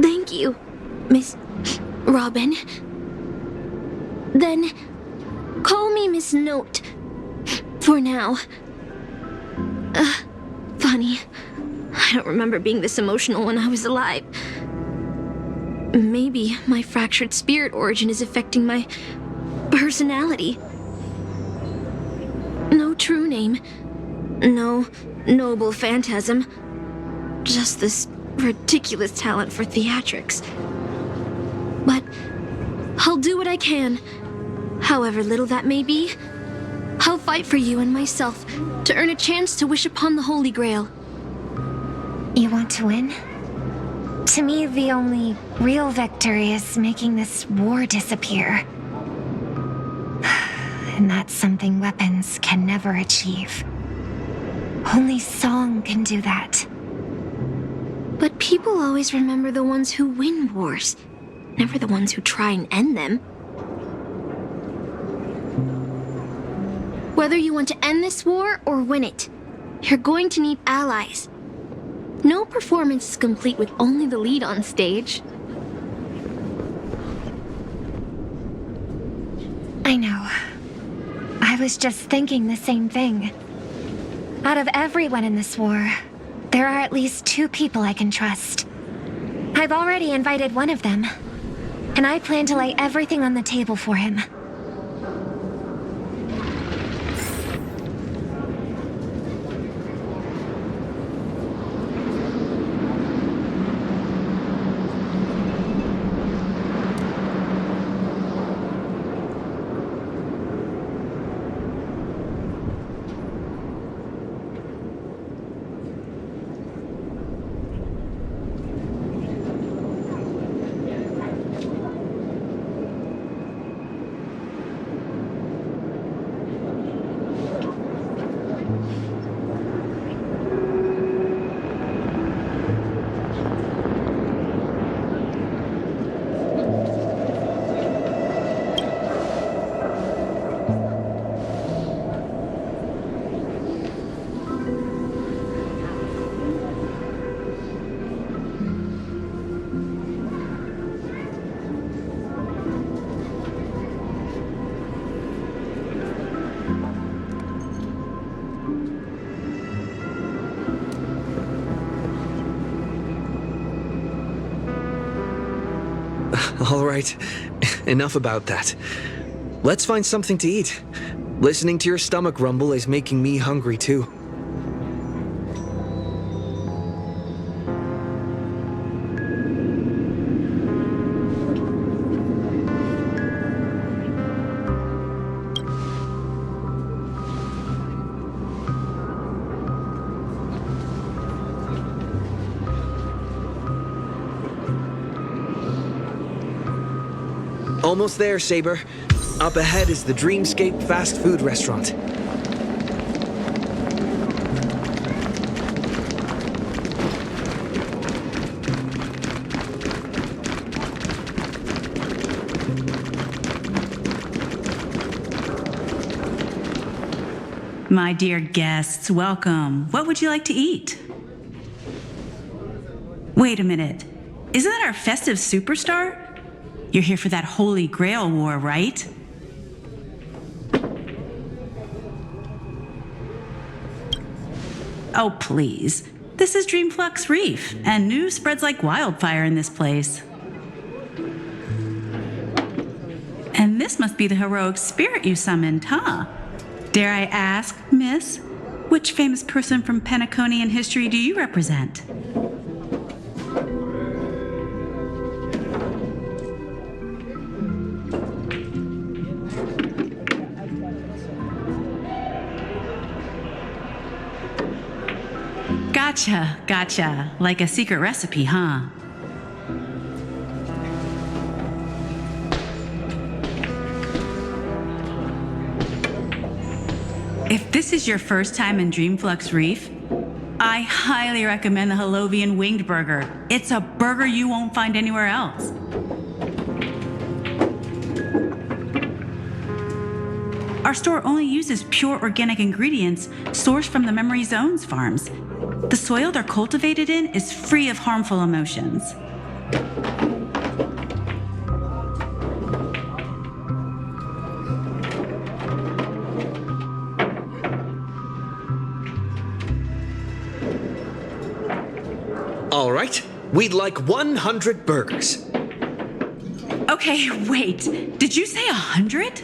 Thank you, Miss Robin. Then, call me Miss Note. For now. Funny. I don't remember being this emotional when I was alive. Maybe my fractured spirit origin is affecting my personality. No true name. No noble phantasm. Just this ridiculous talent for theatrics. But I'll do what I can. However little that may be, I'll fight for you and myself to earn a chance to wish upon the Holy Grail. You want to win? To me, the only real victory is making this war disappear. And that's something weapons can never achieve. Only song can do that. But people always remember the ones who win wars, never the ones who try and end them. Whether you want to end this war or win it, you're going to need allies. No performance is complete with only the lead on stage. I know. I was just thinking the same thing. Out of everyone in this war, there are at least 2 people I can trust. I've already invited one of them, and I plan to lay everything on the table for him. All right, enough about that. Let's find something to eat. Listening to your stomach rumble is making me hungry too. Almost there, Saber. Up ahead is the Dreamscape fast food restaurant. My dear guests, welcome. What would you like to eat? Wait a minute. Isn't that our festive superstar? You're here for that Holy Grail War, right? Oh, please. This is Dreamflux Reef, and news spreads like wildfire in this place. And this must be the heroic spirit you summoned, huh? Dare I ask, miss, which famous person from Penaconian history do you represent? Gotcha. Like a secret recipe, huh? If this is your first time in Dreamflux Reef, I highly recommend the Halovian Winged Burger. It's a burger you won't find anywhere else. Our store only uses pure organic ingredients sourced from the Memory Zones farms. The soil they're cultivated in is free of harmful emotions. All right, we'd like 100 burgers. Okay, wait. Did you say 100?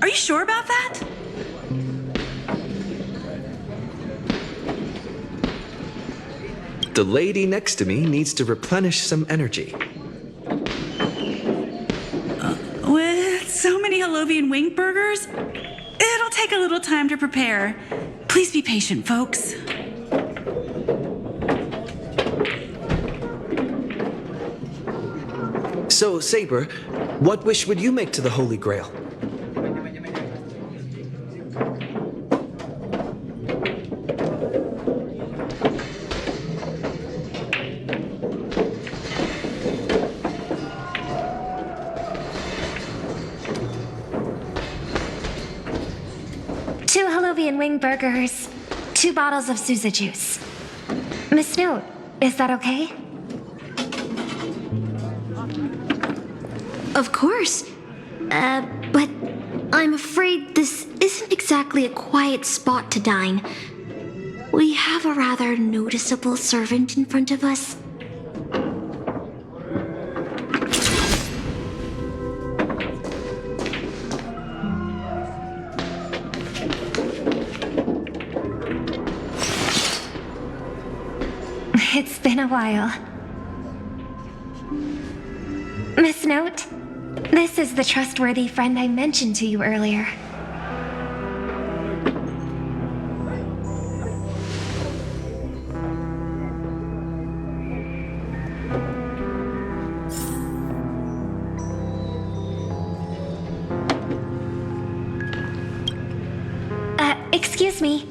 Are you sure about that? The lady next to me needs to replenish some energy. With so many Halovian winged burgers, it'll take a little time to prepare. Please be patient, folks. So, Saber, what wish would you make to the Holy Grail? Two Halovian wing burgers, 2 bottles of Sousa juice. Miss Note, is that okay? Of course. But I'm afraid this isn't exactly a quiet spot to dine. We have a rather noticeable servant in front of us. It's been a while. Miss Note, this is the trustworthy friend I mentioned to you earlier. Excuse me.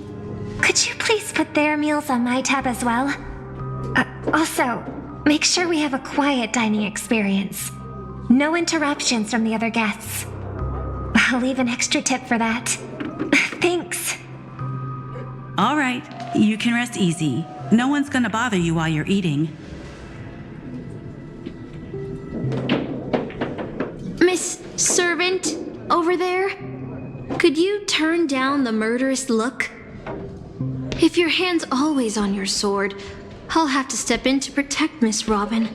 Could you please put their meals on my tab as well? Also, make sure we have a quiet dining experience. No interruptions from the other guests. I'll leave an extra tip for that. Thanks. All right, you can rest easy. No one's gonna bother you while you're eating. Miss Servant, over there? Could you turn down the murderous look? If your hand's always on your sword, I'll have to step in to protect Miss Robin.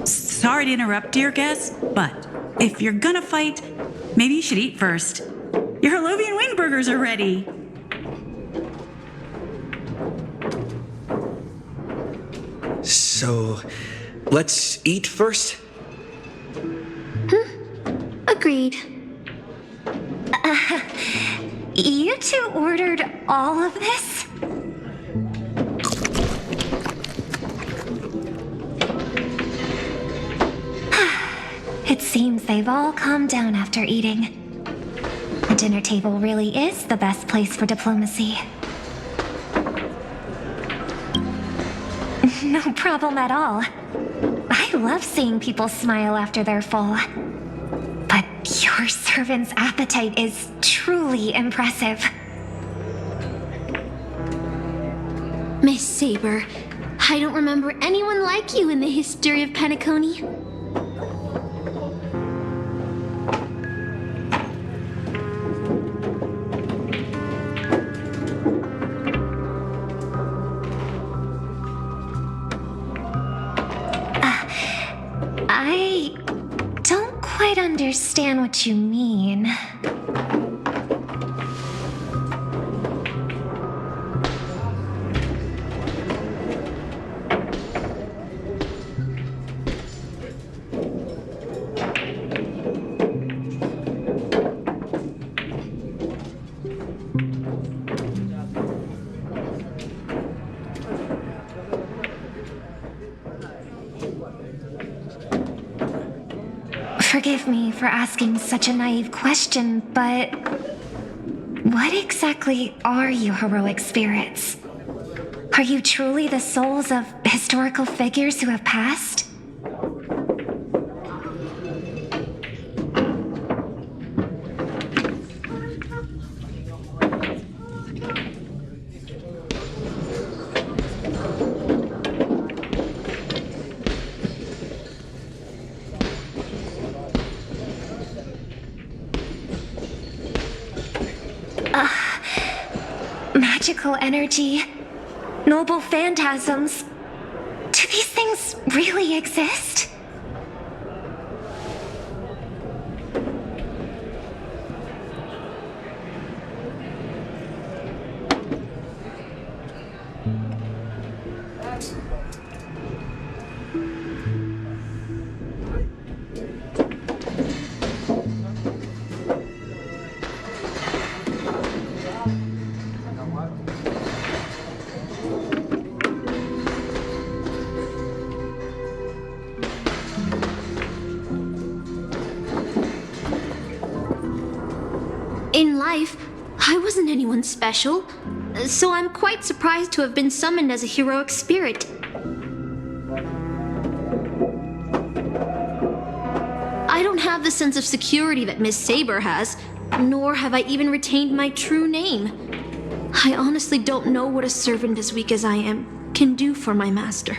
Sorry to interrupt, dear guests, but if you're gonna fight, maybe you should eat first. Your Halovian wing burgers are ready. So, let's eat first? Agreed. You two ordered all of this? It seems they've all calmed down after eating. The dinner table really is the best place for diplomacy. No problem at all. I love seeing people smile after they're full. But your servant's appetite is truly impressive. Miss Saber, I don't remember anyone like you in the history of Penacony. I don't quite understand what you mean. Forgive me for asking such a naive question, but what exactly are you heroic spirits? Are you truly the souls of historical figures who have passed? Magical energy, noble phantasms. Do these things really exist? In life, I wasn't anyone special, so I'm quite surprised to have been summoned as a heroic spirit. I don't have the sense of security that Miss Saber has, nor have I even retained my true name. I honestly don't know what a servant as weak as I am can do for my master.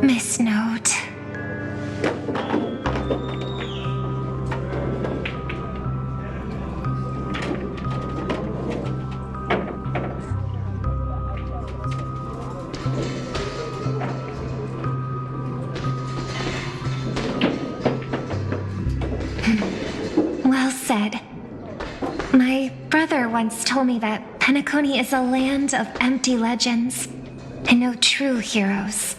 Miss Note. Well said. My brother once told me that Penacony is a land of empty legends and no true heroes.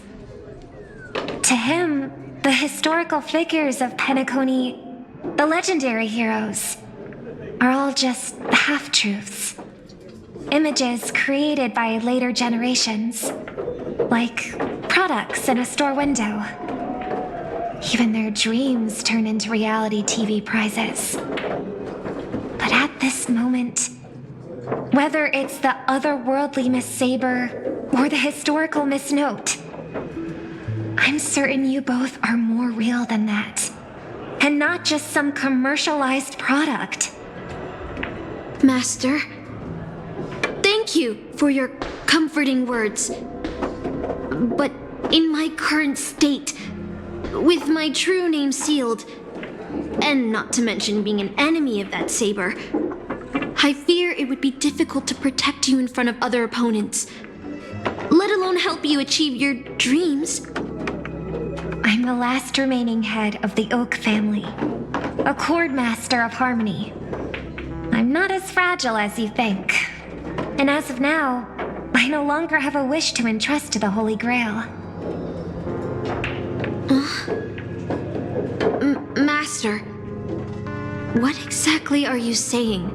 To him, the historical figures of Penacony, the legendary heroes, are all just half-truths. Images created by later generations, like products in a store window. Even their dreams turn into reality TV prizes. But at this moment, whether it's the otherworldly Miss Saber or the historical Miss Note, I'm certain you both are more real than that. And not just some commercialized product. Master, thank you for your comforting words. But in my current state, with my true name sealed, and not to mention being an enemy of that saber, I fear it would be difficult to protect you in front of other opponents, let alone help you achieve your dreams. I'm the last remaining head of the Oak family, a chord master of harmony. I'm not as fragile as you think. And as of now, I no longer have a wish to entrust to the Holy Grail. Master, what exactly are you saying?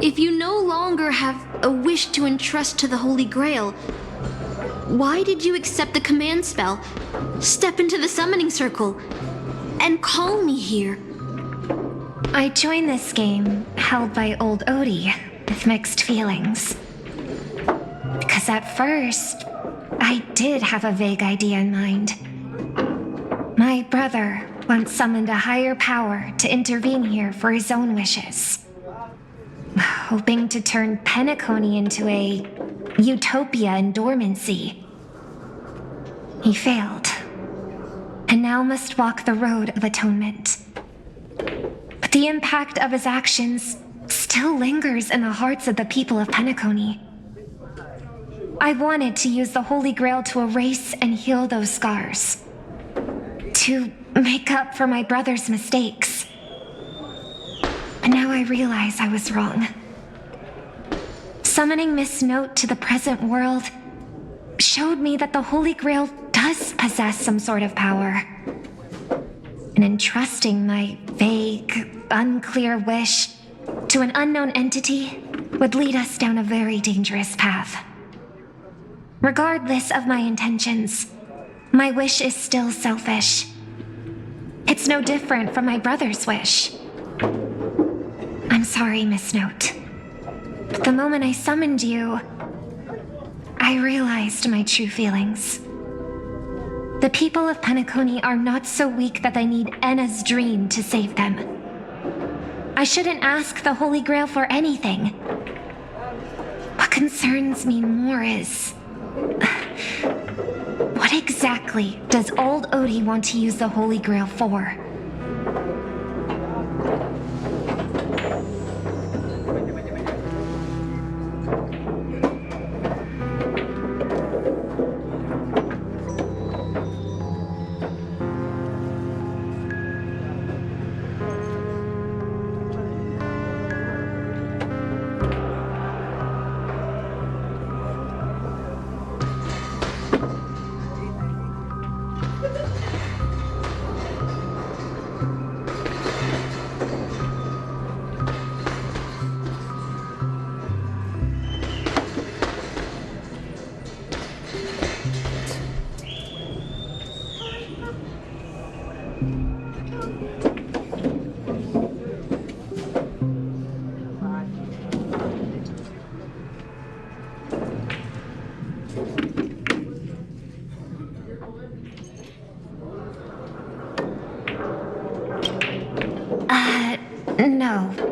If you no longer have a wish to entrust to the Holy Grail, why did you accept the command spell, step into the summoning circle, and call me here? I joined this game, held by old Odie, with mixed feelings. Because at first, I did have a vague idea in mind. My brother once summoned a higher power to intervene here for his own wishes, hoping to turn Penacony into a utopia in dormancy. He failed, and now must walk the road of atonement. But the impact of his actions still lingers in the hearts of the people of Penacony. I wanted to use the Holy Grail to erase and heal those scars, to make up for my brother's mistakes. But now I realize I was wrong. Summoning Miss Note to the present world showed me that the Holy Grail does possess some sort of power. And entrusting my vague, unclear wish to an unknown entity would lead us down a very dangerous path. Regardless of my intentions, my wish is still selfish. It's no different from my brother's wish. I'm sorry, Miss Note. But the moment I summoned you, I realized my true feelings. The people of Penacony are not so weak that they need Enna's dream to save them. I shouldn't ask the Holy Grail for anything. What concerns me more is... what exactly does old Odie want to use the Holy Grail for?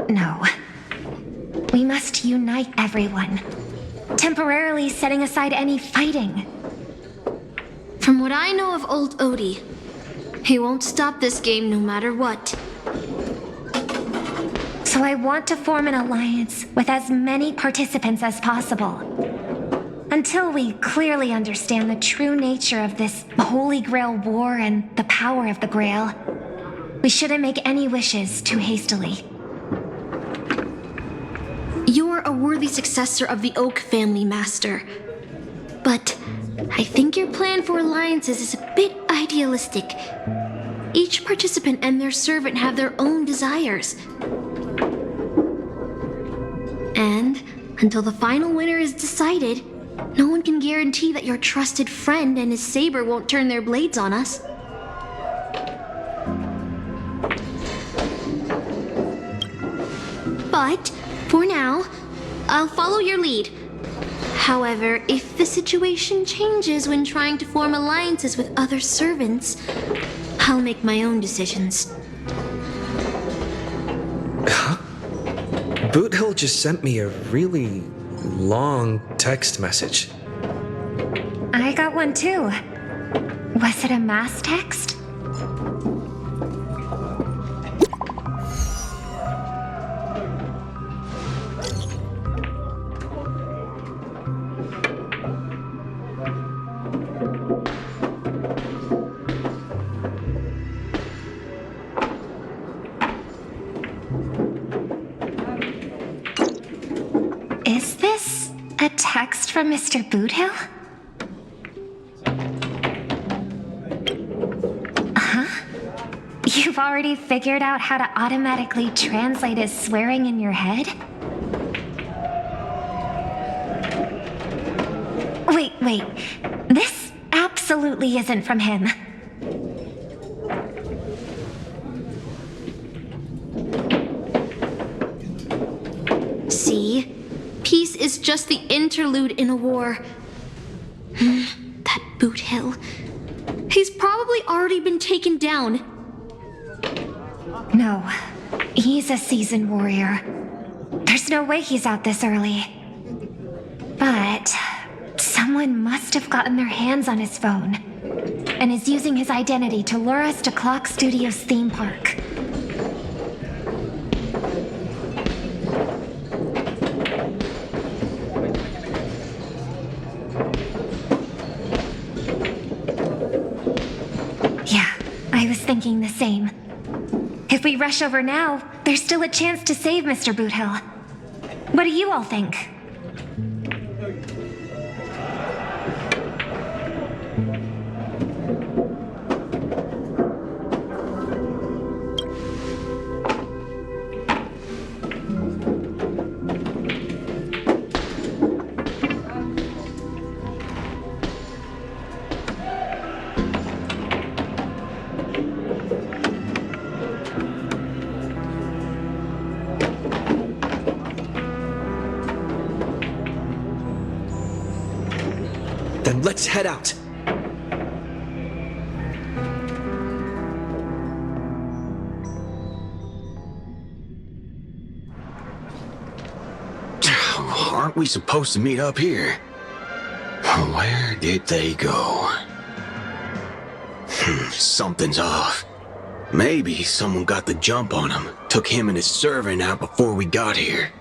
No. We must unite everyone, temporarily setting aside any fighting. From what I know of old Odie, he won't stop this game no matter what. So I want to form an alliance with as many participants as possible. Until we clearly understand the true nature of this Holy Grail war and the power of the Grail, we shouldn't make any wishes too hastily. You're a worthy successor of the Oak family, Master. But I think your plan for alliances is a bit idealistic. Each participant and their servant have their own desires. And until the final winner is decided, no one can guarantee that your trusted friend and his saber won't turn their blades on us. But, for now, I'll follow your lead. However, if the situation changes when trying to form alliances with other servants, I'll make my own decisions. Huh? Boothill just sent me a really long text message. I got one too. Was it a mass text? Is from Mr. Boothill? Huh? You've already figured out how to automatically translate his swearing in your head? Wait. This absolutely isn't from him. See? Peace is just the interlude in a war. That Boothill. He's probably already been taken down. No, he's a seasoned warrior. There's no way he's out this early. But someone must have gotten their hands on his phone and is using his identity to lure us to Clock Studios theme park. Yeah, I was thinking the same. If we rush over now, there's still a chance to save Mr. Boothill. What do you all think? Then let's head out. Aren't we supposed to meet up here? Where did they go? Something's off. Maybe someone got the jump on him, took him and his servant out before we got here.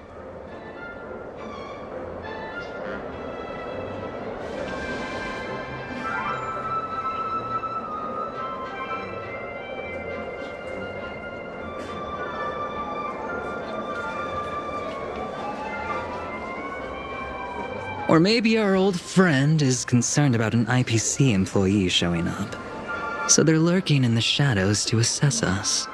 Or maybe our old friend is concerned about an IPC employee showing up. So they're lurking in the shadows to assess us.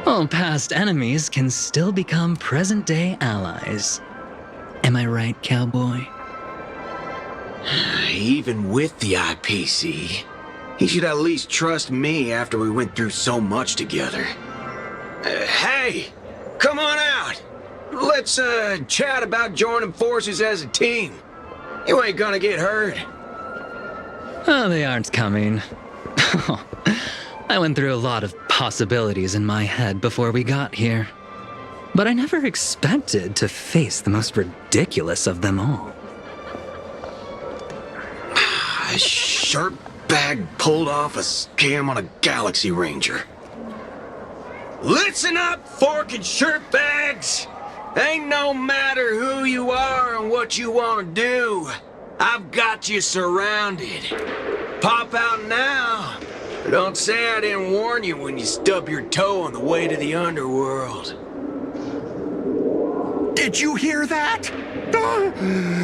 Well, past enemies can still become present-day allies. Am I right, cowboy? Even with the IPC, he should at least trust me after we went through so much together. Hey, come on out. Let's chat about joining forces as a team. You ain't gonna get hurt. Oh, they aren't coming. I went through a lot of possibilities in my head before we got here. But I never expected to face the most ridiculous of them all. A shirt bag pulled off a scam on a Galaxy Ranger. Listen up, fork and shirt bags! Ain't no matter who you are and what you want to do. I've got you surrounded. Pop out now. Don't say I didn't warn you when you stub your toe on the way to the underworld. Did you hear that?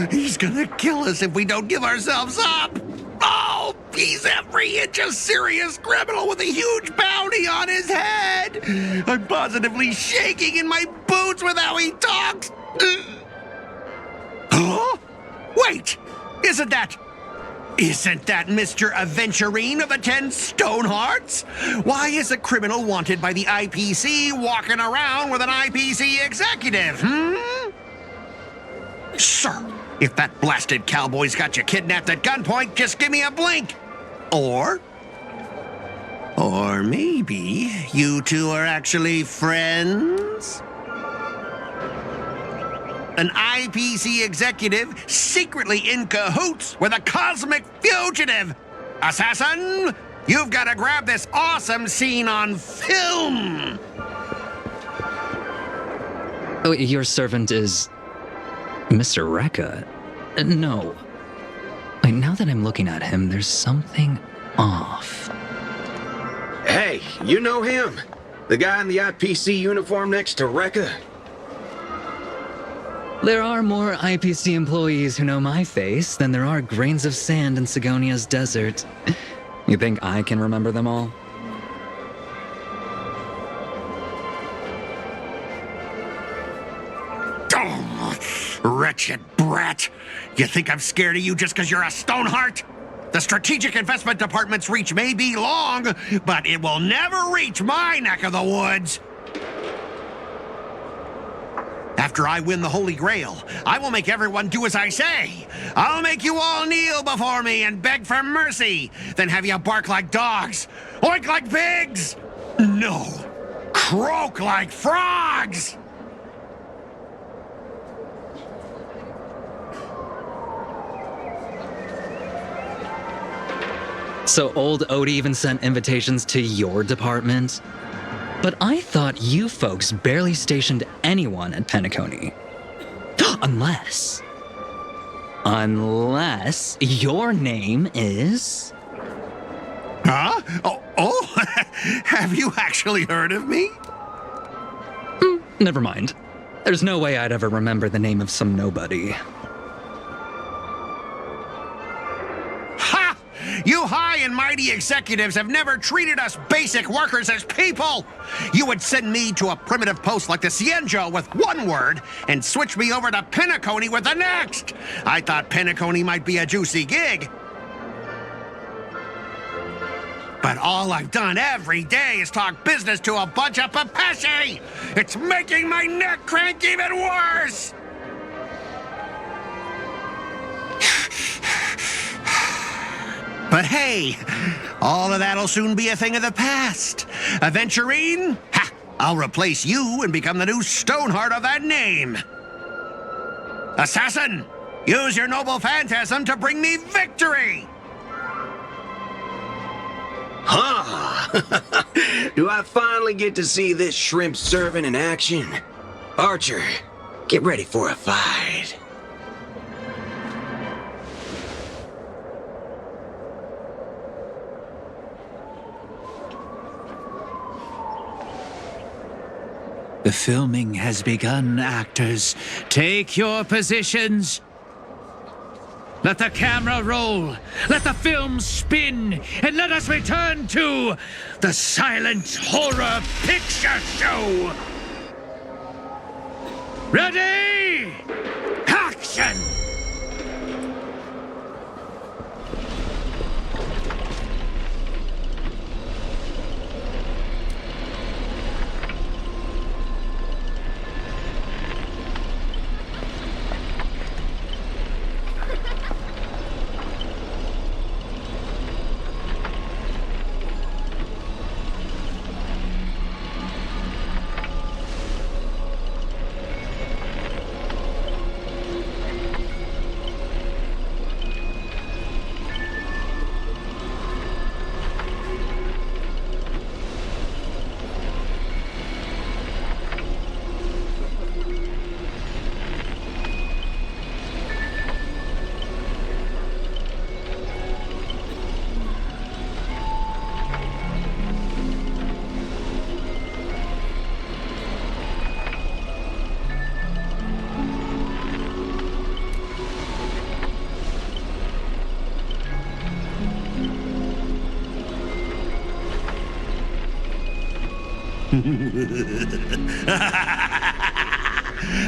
He's gonna kill us if we don't give ourselves up. Oh, he's every inch a serious criminal with a huge bounty on his head. I'm positively shaking in my boots with how he talks. Huh? Wait, isn't that Mr. Aventurine of the 10 Stonehearts? Why is a criminal wanted by the IPC walking around with an IPC executive, Sir, if that blasted cowboy's got you kidnapped at gunpoint, just give me a blink. Or maybe you two are actually friends? An IPC executive secretly in cahoots with a cosmic fugitive. Assassin, you've got to grab this awesome scene on film. Oh, your servant is Mr. Rekka? No. Wait, now that I'm looking at him, there's something off. Hey, you know him. The guy in the IPC uniform next to Rekka? There are more IPC employees who know my face than there are grains of sand in Sigonia's desert. You think I can remember them all? Oh, wretched brat. You think I'm scared of you just because you're a Stoneheart? The Strategic Investment Department's reach may be long, but it will never reach my neck of the woods. After I win the Holy Grail, I will make everyone do as I say. I'll make you all kneel before me and beg for mercy, then have you bark like dogs, oink like pigs. No, croak like frogs. So old Odie even sent invitations to your department? But I thought you folks barely stationed anyone at Penacony. Unless your name is... Huh? Oh, have you actually heard of me? Never mind. There's no way I'd ever remember the name of some nobody. You high and mighty executives have never treated us basic workers as people. You would send me to a primitive post like the Cienjo with one word and switch me over to Penacony with the next. I thought Penacony might be a juicy gig. But all I've done every day is talk business to a bunch of papashi. It's making my neck crank even worse. But hey, all of that'll soon be a thing of the past. Aventurine? Ha! I'll replace you and become the new Stoneheart of that name. Assassin, use your noble phantasm to bring me victory! Huh? Do I finally get to see this shrimp servant in action? Archer, get ready for a fight. The filming has begun, actors. Take your positions. Let the camera roll. Let the film spin. And let us return to the silent horror picture show. Ready? Action!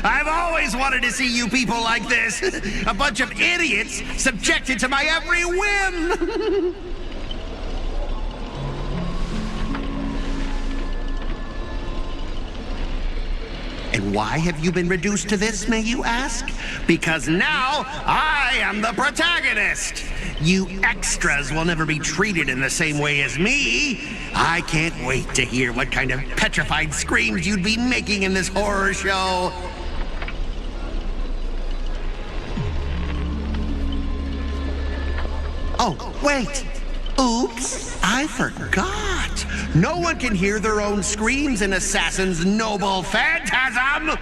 I've always wanted to see you people like this. A bunch of idiots subjected to my every whim. And why have you been reduced to this, may you ask? Because now I am the protagonist. You extras will never be treated in the same way as me. I can't wait to hear what kind of petrified screams you'd be making in this horror show. Oh, wait. Oops, I forgot. No one can hear their own screams in Assassin's noble phantasm.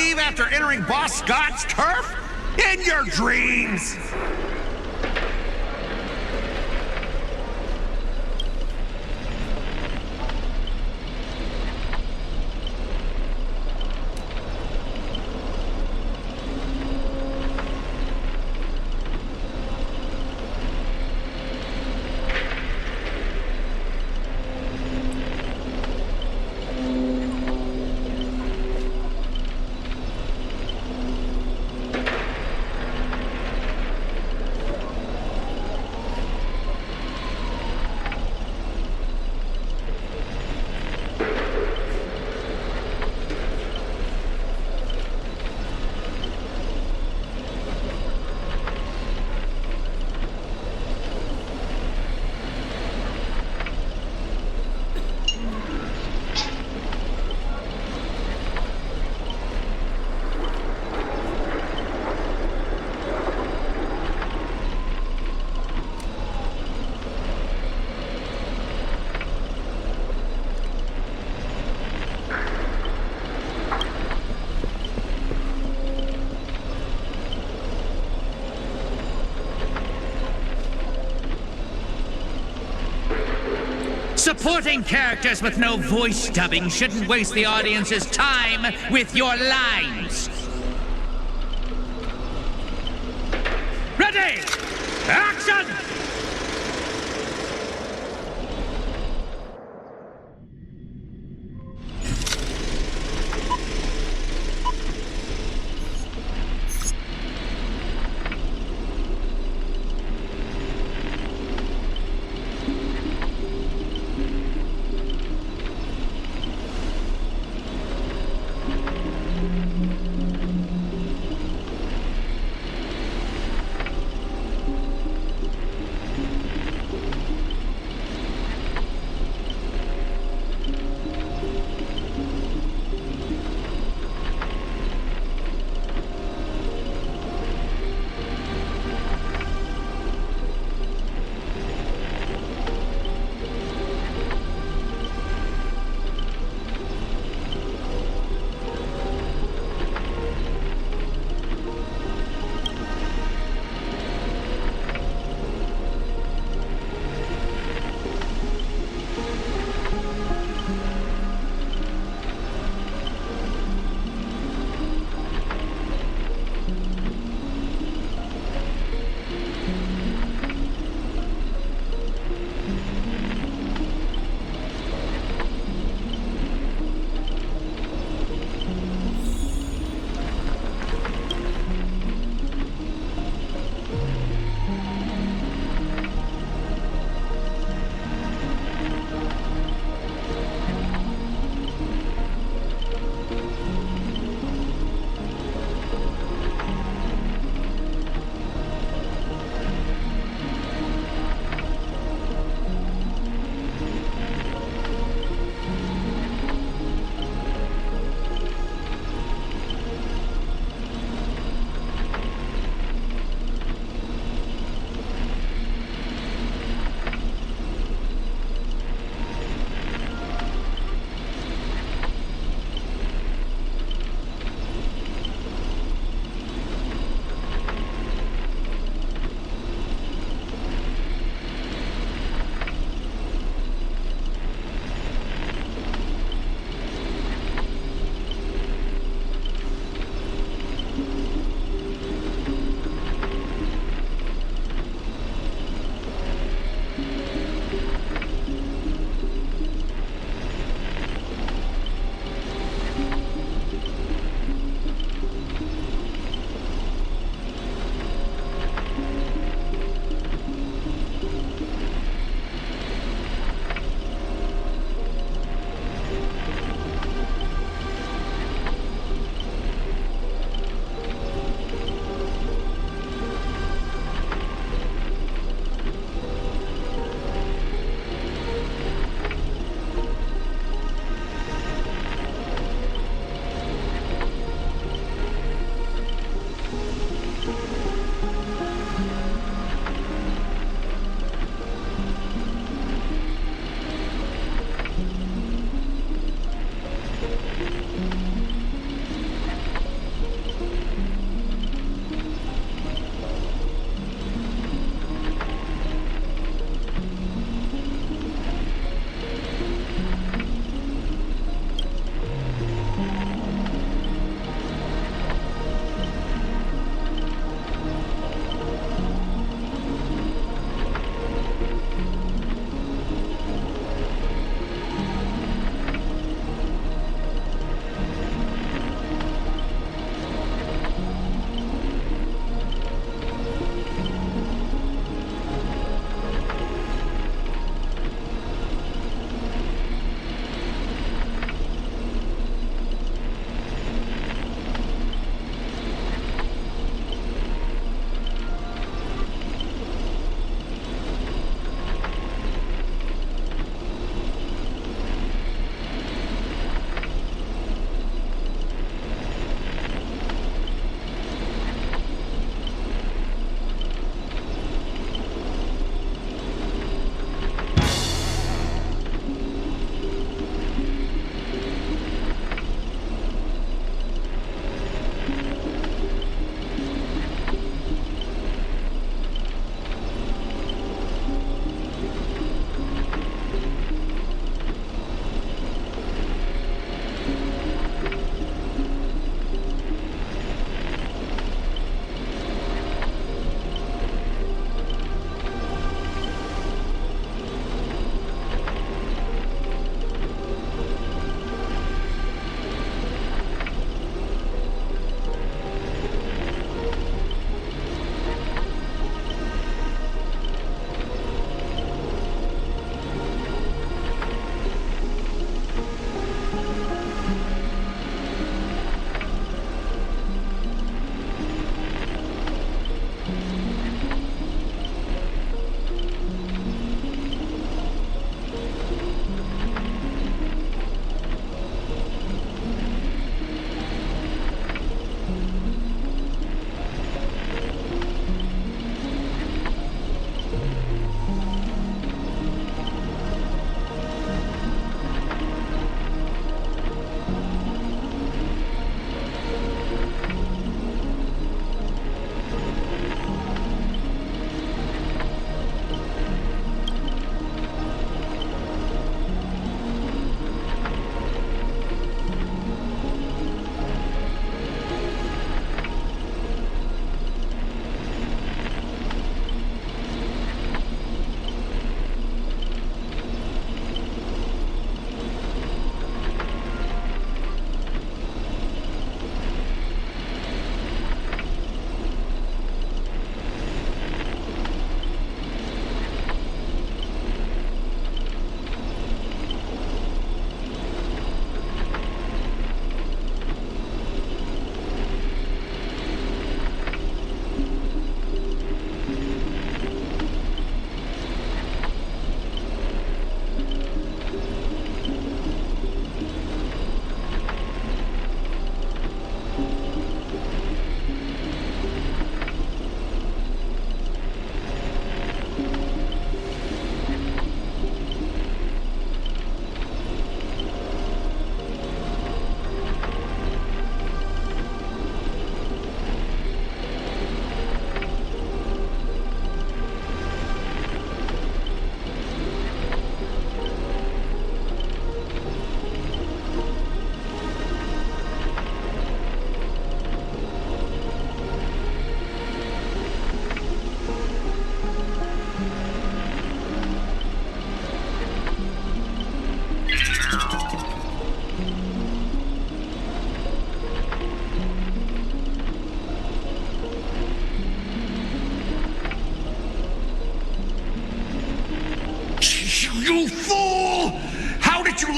leave after entering Boss Scott's turf? In your dreams! Supporting characters with no voice dubbing shouldn't waste the audience's time with your lines. Ready! Action!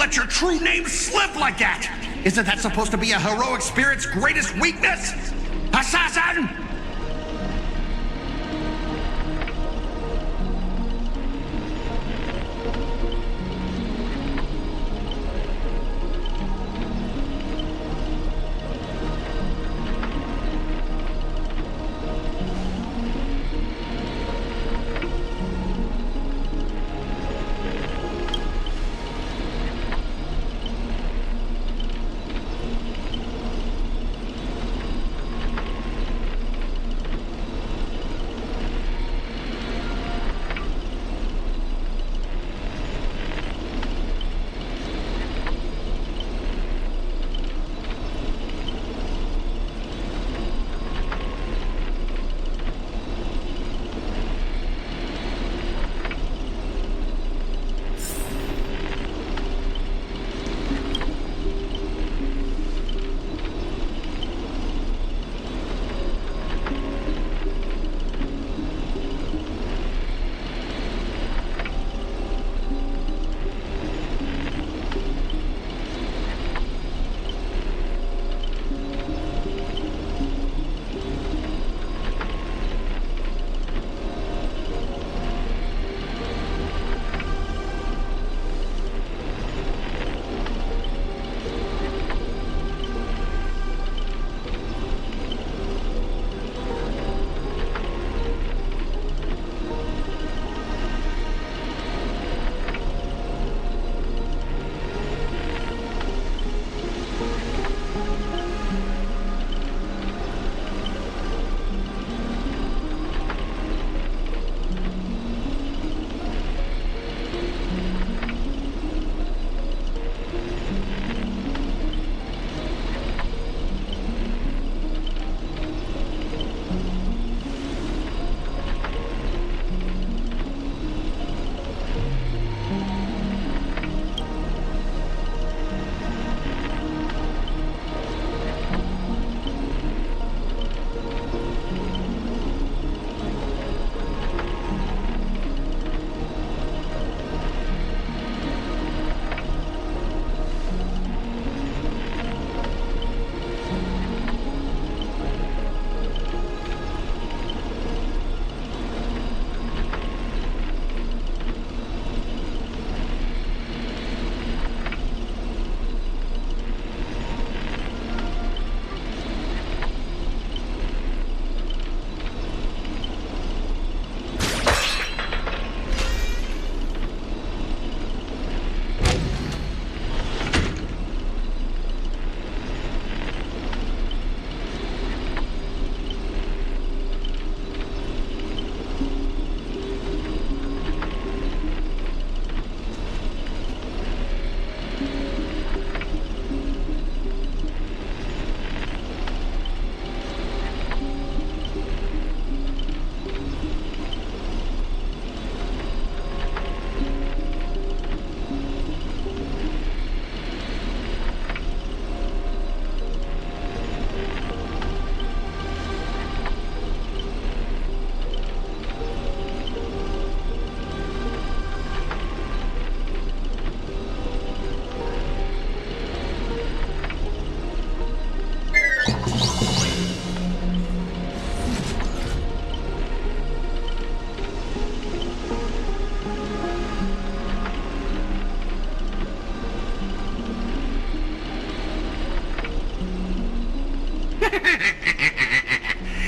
let your true name slip like that? Isn't that supposed to be a heroic spirit's greatest weakness? Assassin!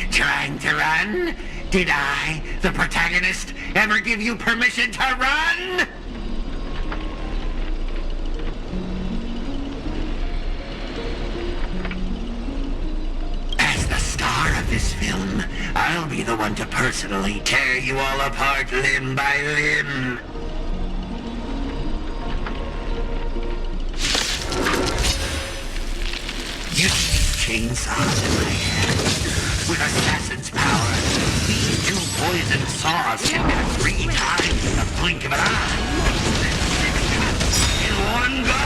Trying to run? Did I, the protagonist, ever give you permission to run? As the star of this film, I'll be the one to personally tear you all apart limb by limb. You see these chainsaws in my hand? With assassin's power, these two poison saws can cut 3 times in the blink of an eye. In one go!